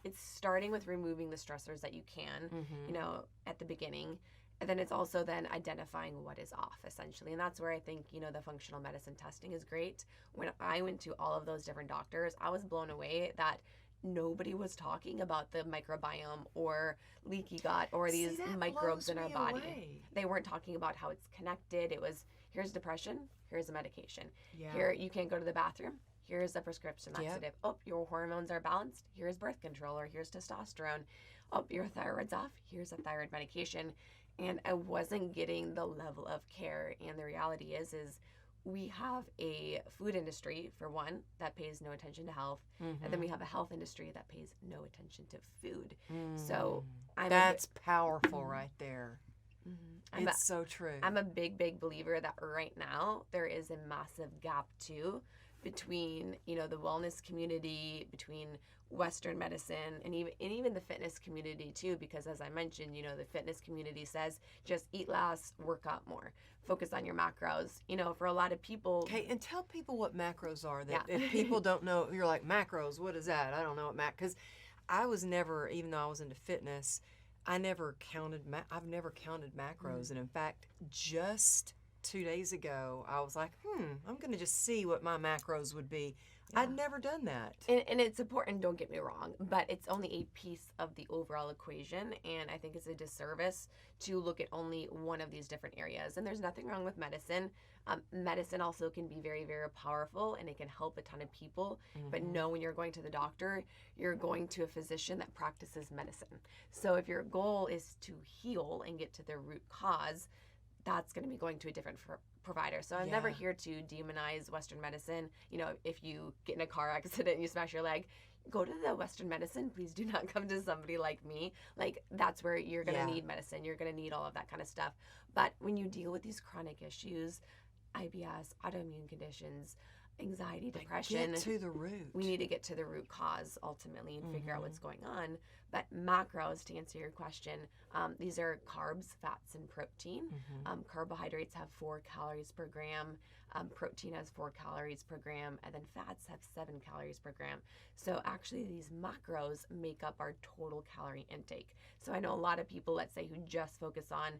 it's starting with removing the stressors that you can, at the beginning. And then it's also then identifying what is off, essentially. And that's where I think, the functional medicine testing is great. When I went to all of those different doctors, I was blown away that nobody was talking about the microbiome or leaky gut or these microbes in our body. Away. They weren't talking about how it's connected. It was, here's depression, here's a medication. Yeah. Here, you can't go to the bathroom. Here's a prescription laxative. Oh, your hormones are balanced. Here's birth control, or here's testosterone. Oh, your thyroid's off. Here's a thyroid medication. And I wasn't getting the level of care. And the reality is we have a food industry, for one, that pays no attention to health. And then we have a health industry that pays no attention to food. So that's powerful right there. It's so true. I'm a big believer that right now there is a massive gap too between, the wellness community, between Western medicine, and even the fitness community too, because as I mentioned, the fitness community says just eat less, work out more, focus on your macros. For a lot of people. Okay, and tell people what macros are. That if people don't know, you're like, macros, what is that? I don't know what because I was never, even though I was into fitness, I've never counted macros. And in fact, just 2 days ago, I was like, I'm going to just see what my macros would be. Yeah. I'd never done that. And it's important, don't get me wrong, but it's only a piece of the overall equation, and I think it's a disservice to look at only one of these different areas. And there's nothing wrong with medicine. Medicine also can be very, very powerful, and it can help a ton of people. But know when you're going to the doctor, you're going to a physician that practices medicine. So if your goal is to heal and get to the root cause, that's going to be going to a different provider. So I'm never here to demonize Western medicine. If you get in a car accident and you smash your leg, go to the Western medicine. Please do not come to somebody like me. Like, that's where you're going to need medicine. You're going to need all of that kind of stuff. But when you deal with these chronic issues, IBS, autoimmune conditions, anxiety, depression, get to the root. We need to get to the root cause ultimately and figure out what's going on. But macros, to answer your question, these are carbs, fats, and protein. Carbohydrates have 4 calories per gram. Protein has 4 calories per gram, and then fats have 7 calories per gram. So actually these macros make up our total calorie intake. So I know a lot of people, let's say, who just focus on,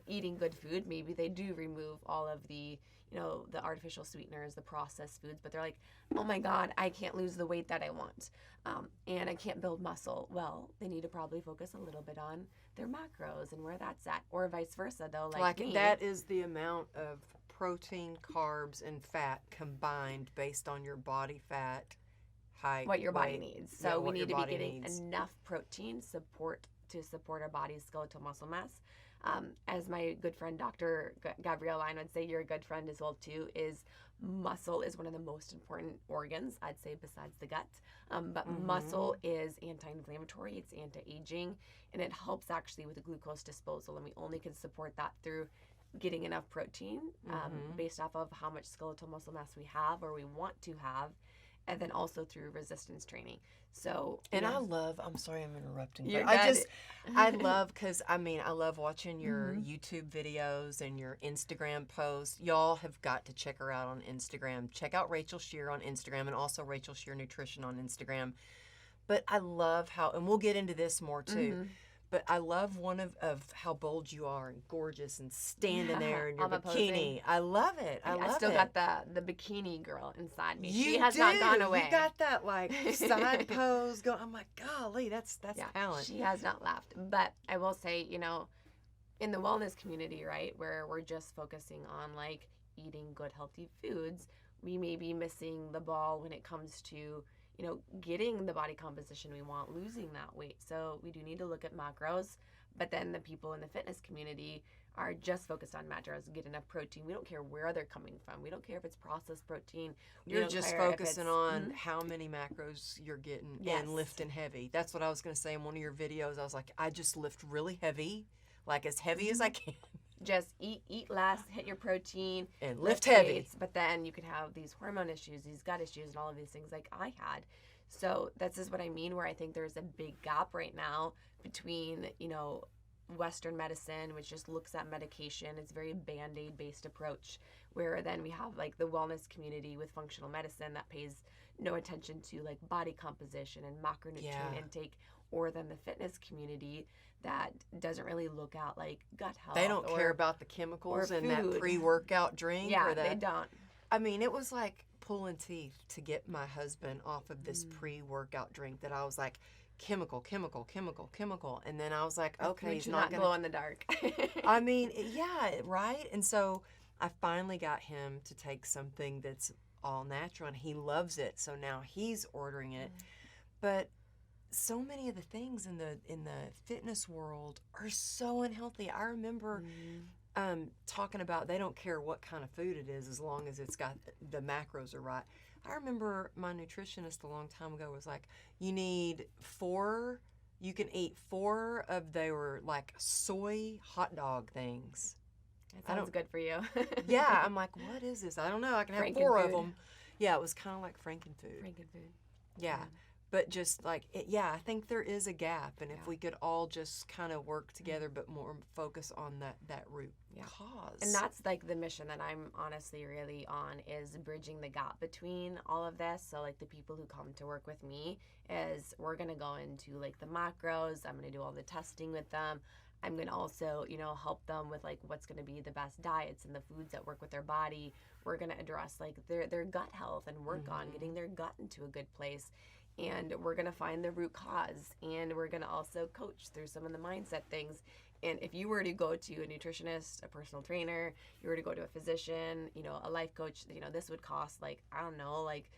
eating good food. Maybe they do remove all of the, the artificial sweeteners, the processed foods, but they're like, oh my God, I can't lose the weight that I want. And I can't build muscle. Well, they need to probably focus a little bit on their macros and where that's at, or vice versa though. Like me, that is the amount of protein, carbs, and fat combined based on your body fat, height, what your body weight. needs. So we need to be getting needs. enough protein to support our body's skeletal muscle mass. As my good friend Dr. Gabrielle Line would say, you're a good friend as well too, is muscle is one of the most important organs, I'd say, besides the gut. But muscle is anti-inflammatory, it's anti-aging, and it helps actually with the glucose disposal. And we only can support that through getting enough protein based off of how much skeletal muscle mass we have or we want to have. and then also through resistance training. So, and I'm sorry I'm interrupting, You're but good. I love, because I love watching your YouTube videos and your Instagram posts. Y'all have got to check her out on Instagram. Check out Rachel Scheer on Instagram, and also Rachel Scheer Nutrition on Instagram. But I love how, and we'll get into this more too, but I love one of how bold you are and gorgeous and standing there in your bikini. Posing. I love it. I still got the bikini girl inside me. You she has not gone away. You got that like side pose going. I'm like, golly, that's talent. She has not left. But I will say, in the wellness community, right, where we're just focusing on like eating good, healthy foods, we may be missing the ball when it comes to getting the body composition we want, losing that weight. So we do need to look at macros, but then the people in the fitness community are just focused on macros, get enough protein. We don't care where they're coming from. We don't care if it's processed protein. You're just focusing on how many macros you're getting and lifting heavy. That's what I was going to say in one of your videos. I was like, I just lift really heavy, like as heavy as I can. Just eat less, hit your protein, and lift heavy. Weights, but then you can have these hormone issues, these gut issues, and all of these things like I had. So that's just what I mean, where I think there's a big gap right now between, Western medicine, which just looks at medication. It's very Band-Aid based approach, where then we have like the wellness community with functional medicine that pays no attention to like body composition and macronutrient intake, or then the fitness community that doesn't really look at like gut health. They don't care about the chemicals in that pre-workout drink. Yeah, or that. They don't. I mean, it was like pulling teeth to get my husband off of this pre-workout drink that I was like, chemical. And then I was like, okay, he's not going to glow in the dark. I mean, yeah, right? And so I finally got him to take something that's all natural, and he loves it. So now he's ordering it. But so many of the things in the fitness world are so unhealthy. I remember talking about they don't care what kind of food it is as long as it's got the macros are right. I remember my nutritionist a long time ago was like, you can eat 4 of their like soy hot dog things. That sounds good for you. Yeah, I'm like, what is this? I don't know. I can have 4 of them. Yeah, it was kind of like Frankenfood. Yeah. But just like, I think there is a gap. And if we could all just kind of work together, but more focus on that root cause. And that's like the mission that I'm honestly really on, is bridging the gap between all of this. So like the people who come to work with me is we're going to go into like the macros. I'm going to do all the testing with them. I'm going to also, help them with like what's going to be the best diets and the foods that work with their body. We're going to address like their gut health and work on getting their gut into a good place. And we're going to find the root cause, and we're going to also coach through some of the mindset things. And if you were to go to a nutritionist, a personal trainer, you were to go to a physician, a life coach, this would cost like, I don't know, like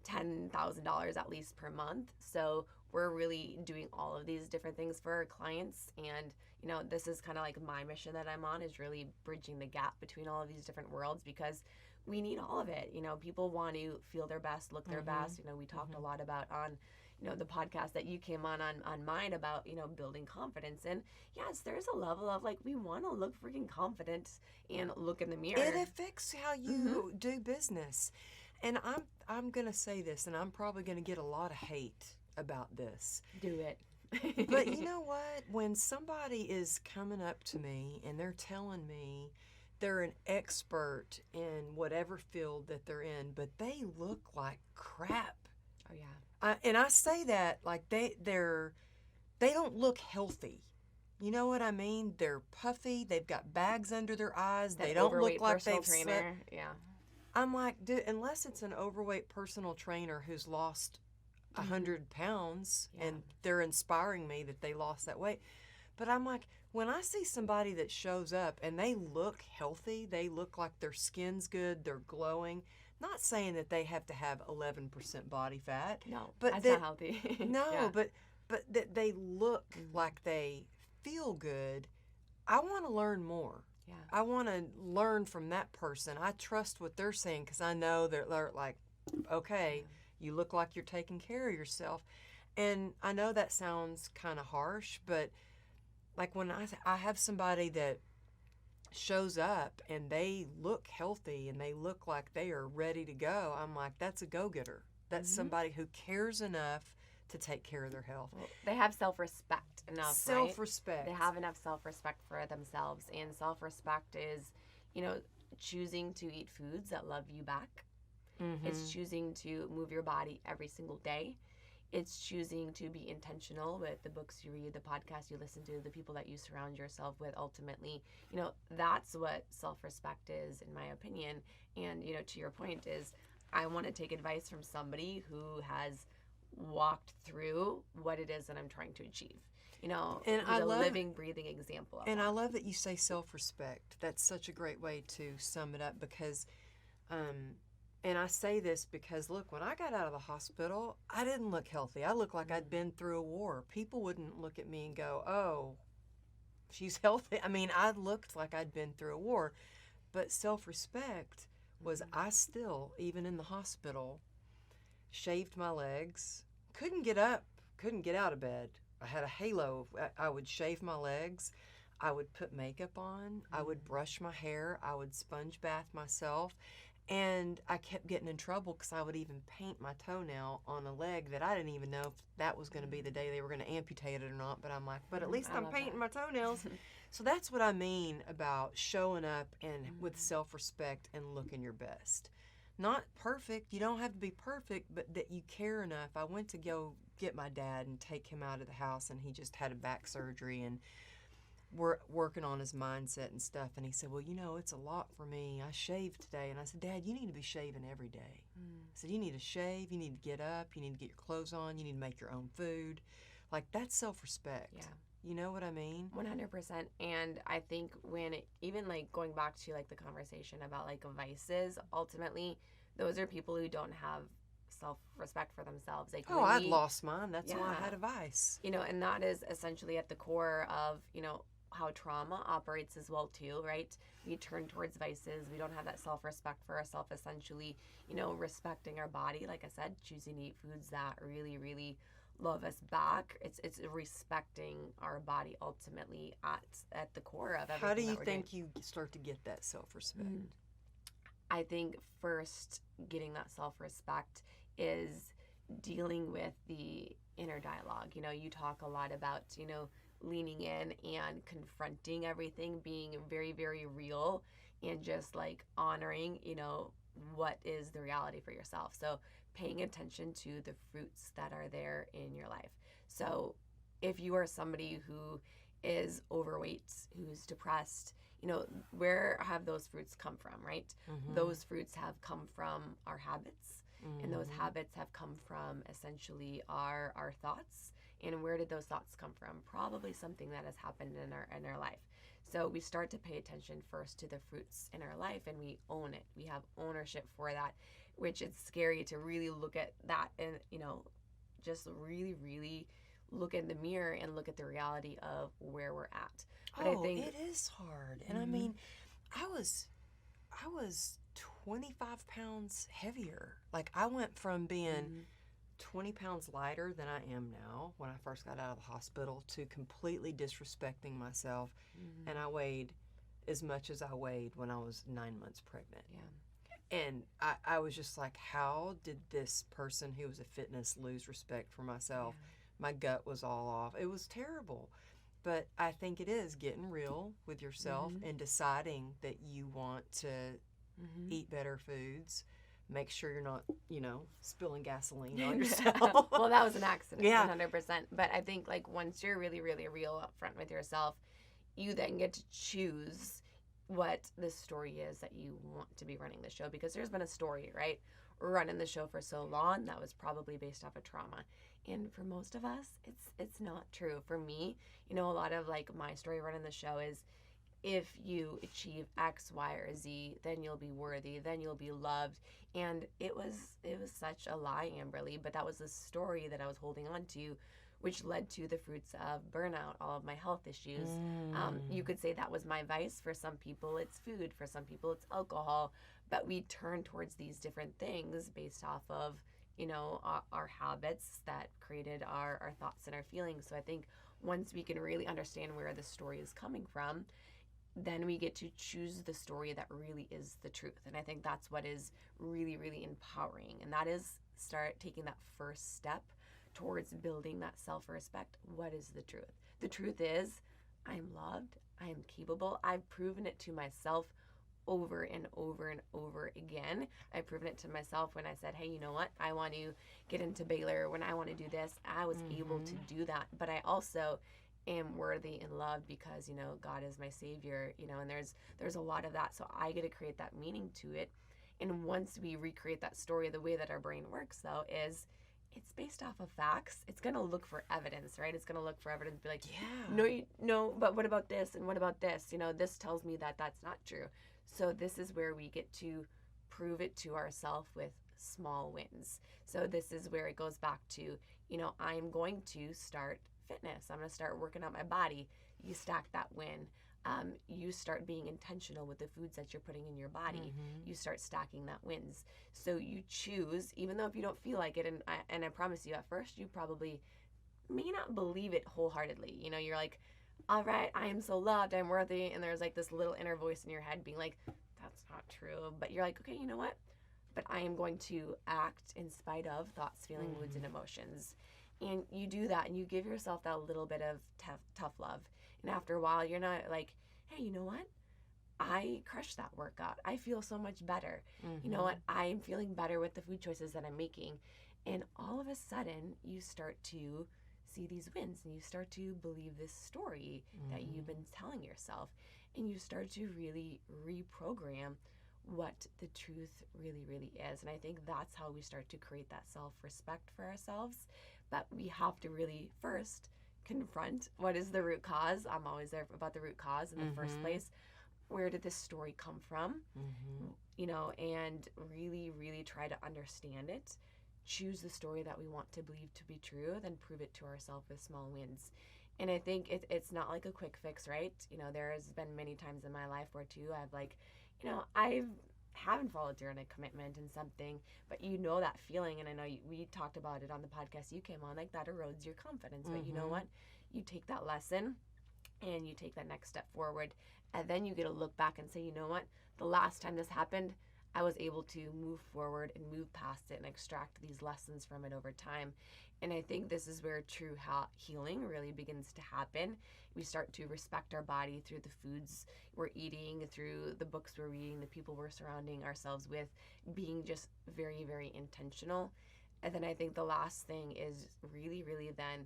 $10,000 at least per month. So we're really doing all of these different things for our clients. And, this is kind of like my mission that I'm on, is really bridging the gap between all of these different worlds, because we need all of it. People want to feel their best, look their best. We talked a lot about on, the podcast that you came on mine about, building confidence. And yes, there's a level of like, we want to look freaking confident and look in the mirror. It affects how you do business. And I'm going to say this, and I'm probably going to get a lot of hate about this. Do it. But you know what? When somebody is coming up to me and they're telling me they're an expert in whatever field that they're in, but they look like crap. Oh yeah. And I say that like they don't look healthy. You know what I mean? They're puffy. They've got bags under their eyes. They don't look like they've slept. Yeah. I'm like, dude, unless it's an overweight personal trainer who's lost 100 pounds and they're inspiring me that they lost that weight. But I'm like, when I see somebody that shows up and they look healthy, they look like their skin's good, they're glowing. Not saying that they have to have 11% body fat. No, but that's not healthy. No, but that they look like they feel good. I want to learn more. Yeah. I want to learn from that person. I trust what they're saying because I know they're like, okay, you look like you're taking care of yourself. And I know that sounds kind of harsh, but like when I have somebody that shows up and they look healthy and they look like they are ready to go, I'm like, that's a go-getter. That's somebody who cares enough to take care of their health. Well, they have self-respect enough, Self-respect. Right? They have enough self-respect for themselves. And self-respect is, choosing to eat foods that love you back. It's choosing to move your body every single day. It's choosing to be intentional with the books you read, the podcasts you listen to, the people that you surround yourself with. Ultimately, that's what self-respect is, in my opinion. And, to your point is, I want to take advice from somebody who has walked through what it is that I'm trying to achieve. And I love a living, breathing example of and that. I love that you say self-respect. That's such a great way to sum it up because, and I say this because, look, when I got out of the hospital, I didn't look healthy. I looked like I'd been through a war. People wouldn't look at me and go, oh, she's healthy. I mean, I looked like I'd been through a war. But self-respect was I still, even in the hospital, shaved my legs, couldn't get up, couldn't get out of bed. I had a halo. I would shave my legs. I would put makeup on. I would brush my hair. I would sponge bath myself. And I kept getting in trouble because I would even paint my toenail on a leg that I didn't even know if that was going to be the day they were going to amputate it or not. But I'm like, but at least I'm painting my toenails. So that's what I mean about showing up and with self-respect and looking your best. Not perfect. You don't have to be perfect, but that you care enough. I went to go get my dad and take him out of the house, and he just had a back surgery, and we're working on his mindset and stuff. And he said, well, it's a lot for me. I shaved today. And I said, Dad, you need to be shaving every day. I said, you need to shave. You need to get up. You need to get your clothes on. You need to make your own food. Like, that's self-respect. Yeah. You know what I mean? 100%. And I think even going back to the conversation about vices, ultimately, those are people who don't have self-respect for themselves. I'd lost mine. That's why I had a vice. And that is essentially at the core of, how trauma operates as well too, right? We turn towards vices. We don't have that self-respect for ourselves, essentially, respecting our body. Like I said, choosing to eat foods that really, really love us back. It's respecting our body ultimately at the core of everything. How do you think you start to get that self-respect? I think first getting that self-respect is dealing with the inner dialogue. You talk a lot about, leaning in and confronting everything, being very, very real, and just honoring, what is the reality for yourself. So paying attention to the fruits that are there in your life. So if you are somebody who is overweight, who's depressed, where have those fruits come from, right? Those fruits have come from our habits, and those habits have come from essentially our thoughts. And where did those thoughts come from? Probably something that has happened in our life. So we start to pay attention first to the fruits in our life, and we own it. We have ownership for that, which it's scary to really look at that and, just really, really look in the mirror and look at the reality of where we're at. But I think it is hard. And I mean, I was 25 pounds heavier. I went from being 20 pounds lighter than I am now when I first got out of the hospital to completely disrespecting myself. And I weighed as much as I weighed when I was 9 months pregnant. Yeah. And I was just like, how did this person who was a fitness lose respect for myself? Yeah. My gut was all off. It was terrible. But I think it is getting real with yourself and deciding that you want to eat better foods. Make sure you're not, spilling gasoline on yourself. Well, that was an accident, yeah. 100%. But I think, once you're really, really real up front with yourself, you then get to choose what the story is that you want to be running the show. Because there's been a story, right? Running the show for so long, that was probably based off of trauma. And for most of us, it's not true. For me, a lot of, my story running the show is, if you achieve X, Y, or Z, then you'll be worthy, then you'll be loved. And it was such a lie, Amberly, but that was the story that I was holding on to, which led to the fruits of burnout, all of my health issues. You could say that was my vice. For some people, it's food. For some people, it's alcohol. But we turn towards these different things based off of, our habits that created our thoughts and our feelings. So I think once we can really understand where the story is coming from, then we get to choose the story that really is the truth. And I think that's what is really, really empowering. And that is start taking that first step towards building that self-respect, what is the truth? The truth is, I'm loved, I am capable. I've proven it to myself over and over and over again. I've proven it to myself when I said, hey, you know what? I want to get into Baylor. When I want to do this, I was able to do that. But I also am worthy and loved because, you know, God is my savior, you know, and there's a lot of that. So I get to create that meaning to it. And once we recreate that story, the way that our brain works, though, is it's based off of facts. It's going to look for evidence, right? It's going to look for evidence, be like, no, but what about this? And what about this? You know, this tells me that that's not true. So this is where we get to prove it to ourselves with small wins. So this is where it goes back to, you know, I'm going to start fitness. I'm going to start working out my body. You stack that win. You start being intentional with the foods that you're putting in your body. You start stacking that wins. So you choose, even though if you don't feel like it, and I promise you at first, you probably may not believe it wholeheartedly. You know, you're like, all right, I am so loved, I'm worthy. And there's like this little inner voice in your head being like, that's not true. But you're like, okay, you know what? But I am going to act in spite of thoughts, feelings, moods, and emotions. And you do that and you give yourself that little bit of tough love. And after a while, you're not like, hey, you know what? I crushed that workout. I feel so much better. You know what? I'm feeling better with the food choices that I'm making. And all of a sudden, you start to see these wins and you start to believe this story that you've been telling yourself. And you start to really reprogram what the truth really, really is. And I think that's how we start to create that self-respect for ourselves. But we have to really first confront what is the root cause. I'm always there about the root cause in the first place. Where did this story come from? You know, and really, really try to understand it. Choose the story that we want to believe to be true, then prove it to ourselves with small wins. And I think it's not like a quick fix, right? You know, there's been many times in my life where too, I've like, you know, I haven't followed through on a commitment and something, but you know that feeling, and I know we talked about it on the podcast you came on, like that erodes your confidence. But you know what? You take that lesson and you take that next step forward, and then you get to look back and say, you know what? The last time this happened, I was able to move forward and move past it and extract these lessons from it over time. And I think this is where true healing really begins to happen. We start to respect our body through the foods we're eating, through the books we're reading, the people we're surrounding ourselves with, being just very, very intentional. And then I think the last thing is really, really then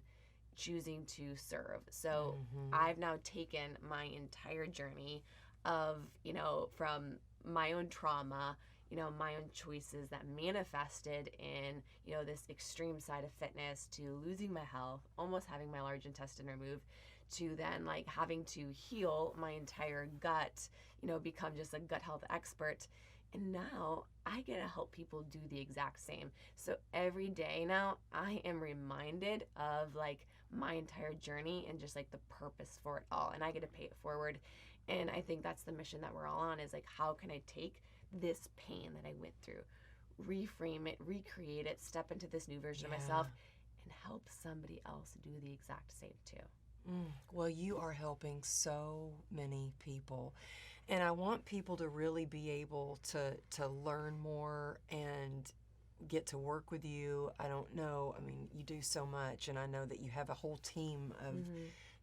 choosing to serve. So I've now taken my entire journey of, you know, from my own trauma, you know, my own choices that manifested in, you know, this extreme side of fitness, to losing my health, almost having my large intestine removed, to then like having to heal my entire gut, you know, become just a gut health expert. And now I get to help people do the exact same. So every day now I am reminded of like my entire journey and just like the purpose for it all. And I get to pay it forward. And I think that's the mission that we're all on, is like, how can I take this pain that I went through, reframe it, recreate it, step into this new version of myself, and help somebody else do the exact same too. Well, you are helping so many people. And I want people to really be able to learn more and get to work with you. I don't know. I mean, you do so much, and I know that you have a whole team of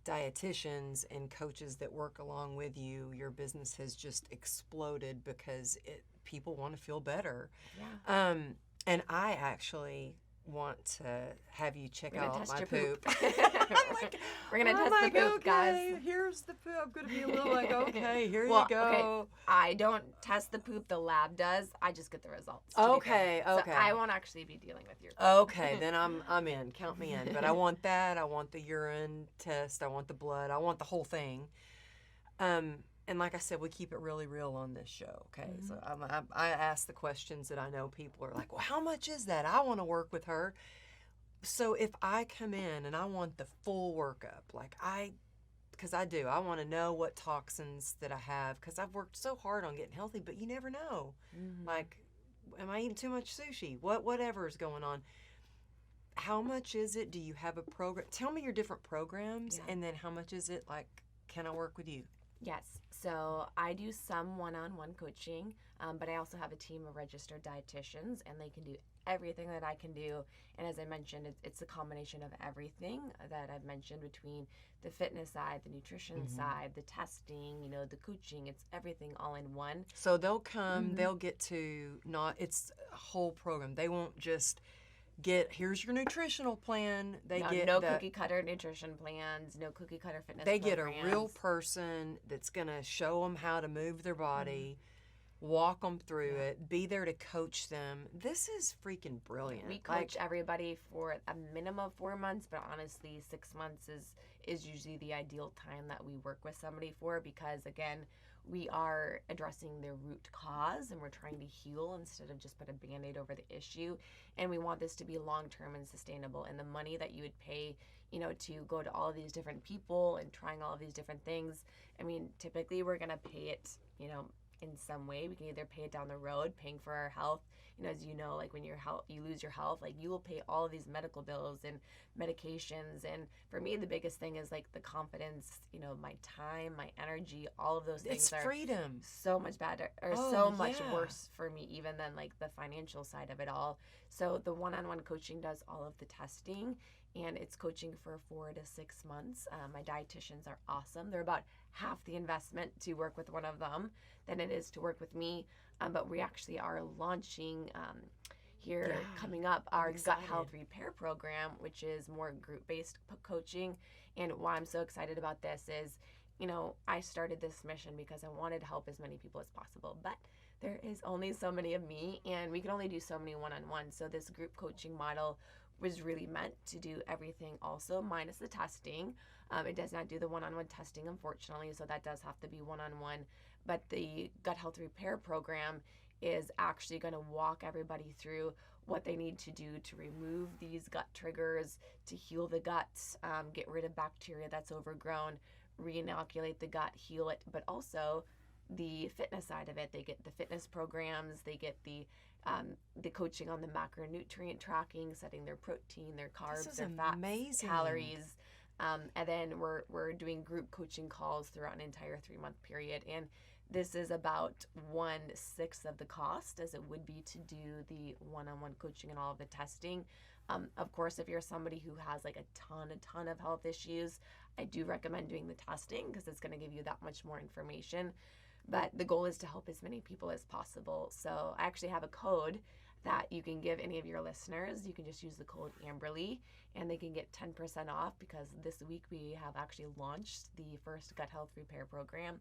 dietitians and coaches that work along with you. Your business has just exploded because people want to feel better. And I actually want to have you check out my poop. We're gonna test the poop, guys. Here's the poop. I'm gonna be a little like, okay, here you go. Okay. I don't test the poop, the lab does. I just get the results. Okay. So I won't actually be dealing with your poop. Okay, then I'm in. Count me in. But I want that. I want the urine test. I want the blood. I want the whole thing. And like I said, we keep it really real on this show, okay? So I ask the questions that I know people are like, well, how much is that? I want to work with her. So if I come in and I want the full workup, because I do, I want to know what toxins that I have, because I've worked so hard on getting healthy, but you never know. Like, am I eating too much sushi? Whatever is going on. How much is it? Do you have a program? Tell me your different programs, and then how much is it? Like, can I work with you? Yes. So I do some one-on-one coaching, but I also have a team of registered dietitians, and they can do everything that I can do. And as I mentioned, it's a combination of everything that I've mentioned between the fitness side, the nutrition side, the testing, the coaching. It's everything all in one. So they'll come, they'll get to it's a whole program. They won't just here's your nutritional plan. No cookie cutter nutrition plans, no cookie cutter fitness They programs. get a real person that's going to show them how to move their body, walk them through it, be there to coach them. This is freaking brilliant. We coach everybody for a minimum of 4 months, but honestly, 6 months is usually the ideal time that we work with somebody for, because again, we are addressing their root cause and we're trying to heal instead of just put a Band-Aid over the issue. And we want this to be long-term and sustainable. And the money that you would pay, to go to all of these different people and trying all of these different things, I mean, typically we're going to pay it, in some way. We can either pay it down the road, paying for our health. As you know, like when you lose your health, like you will pay all of these medical bills and medications. And for me, the biggest thing is like the confidence, my time, my energy, all of those things. It's freedom. So much better, or so much worse for me even than like the financial side of it all. So the one-on-one coaching does all of the testing, and it's coaching for 4 to 6 months. My dietitians are awesome. They're about half the investment to work with one of them than it is to work with me. But we actually are launching coming up our gut health repair program, which is more group-based coaching. And why I'm so excited about this is, I started this mission because I wanted to help as many people as possible. But there is only so many of me, and we can only do so many one-on-ones. So this group coaching model was really meant to do everything also, minus the testing. It does not do the one-on-one testing, unfortunately, so that does have to be one-on-one. But the gut health repair program is actually going to walk everybody through what they need to do to remove these gut triggers, to heal the guts, get rid of bacteria that's overgrown, re-inoculate the gut, heal it, but also the fitness side of it. They get the fitness programs, they get the coaching on the macronutrient tracking, setting their protein, their carbs, their fats, calories. And then we're doing group coaching calls throughout an entire 3-month period. And this is about 1/6 of the cost as it would be to do the one-on-one coaching and all of the testing. Of course, if you're somebody who has like a ton of health issues, I do recommend doing the testing because it's going to give you that much more information. But the goal is to help as many people as possible. So I actually have a code that you can give any of your listeners. You can just use the code Amberly and they can get 10% off, because this week we have actually launched the first gut health repair program.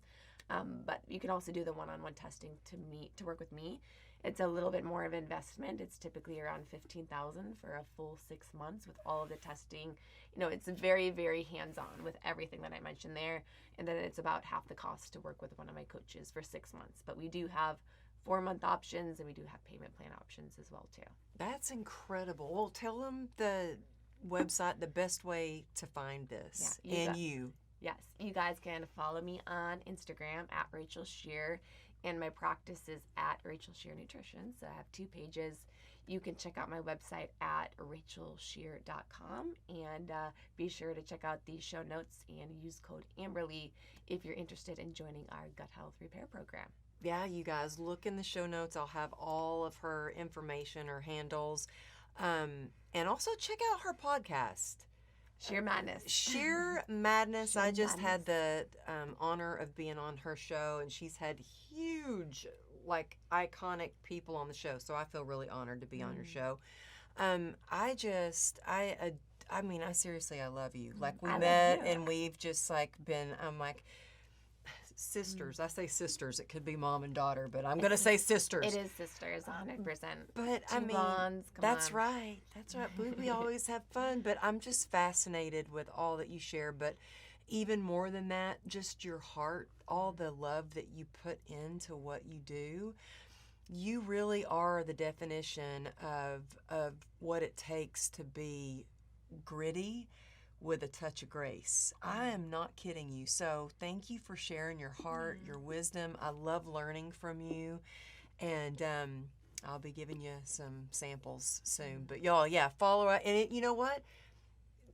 But you can also do the one-on-one testing to work with me. It's a little bit more of an investment. It's typically around $15,000 for a full 6 months with all of the testing. It's very, very hands-on with everything that I mentioned there. And then it's about half the cost to work with one of my coaches for 6 months. But we do have 4-month options, and we do have payment plan options as well too. That's incredible. Well, tell them the website, the best way to find this, you. Yes, you guys can follow me on Instagram at Rachel Scheer, and my practice is at Rachel Scheer Nutrition. So I have 2 pages. You can check out my website at rachelscheer.com, and be sure to check out the show notes and use code Amberly if you're interested in joining our gut health repair program. Yeah, you guys, look in the show notes. I'll have all of her information, her handles, and also check out her podcast. Scheer Madness. Scheer Madness. I just had the honor of being on her show, and she's had huge, iconic people on the show. So I feel really honored to be on your show. I seriously, I love you. We met and we've just been, sisters. I say sisters. It could be mom and daughter, but I'm going to say sisters. It is sisters, 100%. But bonds, that's right. That's right. We always have fun, but I'm just fascinated with all that you share. But even more than that, just your heart, all the love that you put into what you do. You really are the definition of what it takes to be gritty with a touch of grace. I am not kidding you. So thank you for sharing your heart, your wisdom. I love learning from you. And I'll be giving you some samples soon. But y'all, follow it. And you know what?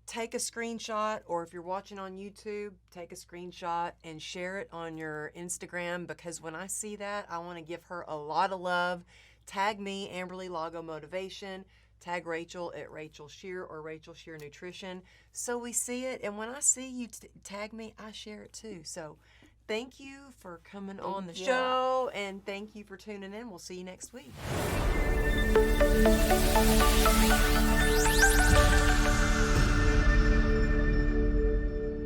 Take a screenshot, or if you're watching on YouTube, take a screenshot and share it on your Instagram, because when I see that, I want to give her a lot of love. tag me, Amberly Lago Motivation, tag Rachel at Rachel Scheer or Rachel Scheer Nutrition, so we see it. And when I see you tag me, I share it too. So thank you for coming on the show, and thank you for tuning in. We'll see you next week.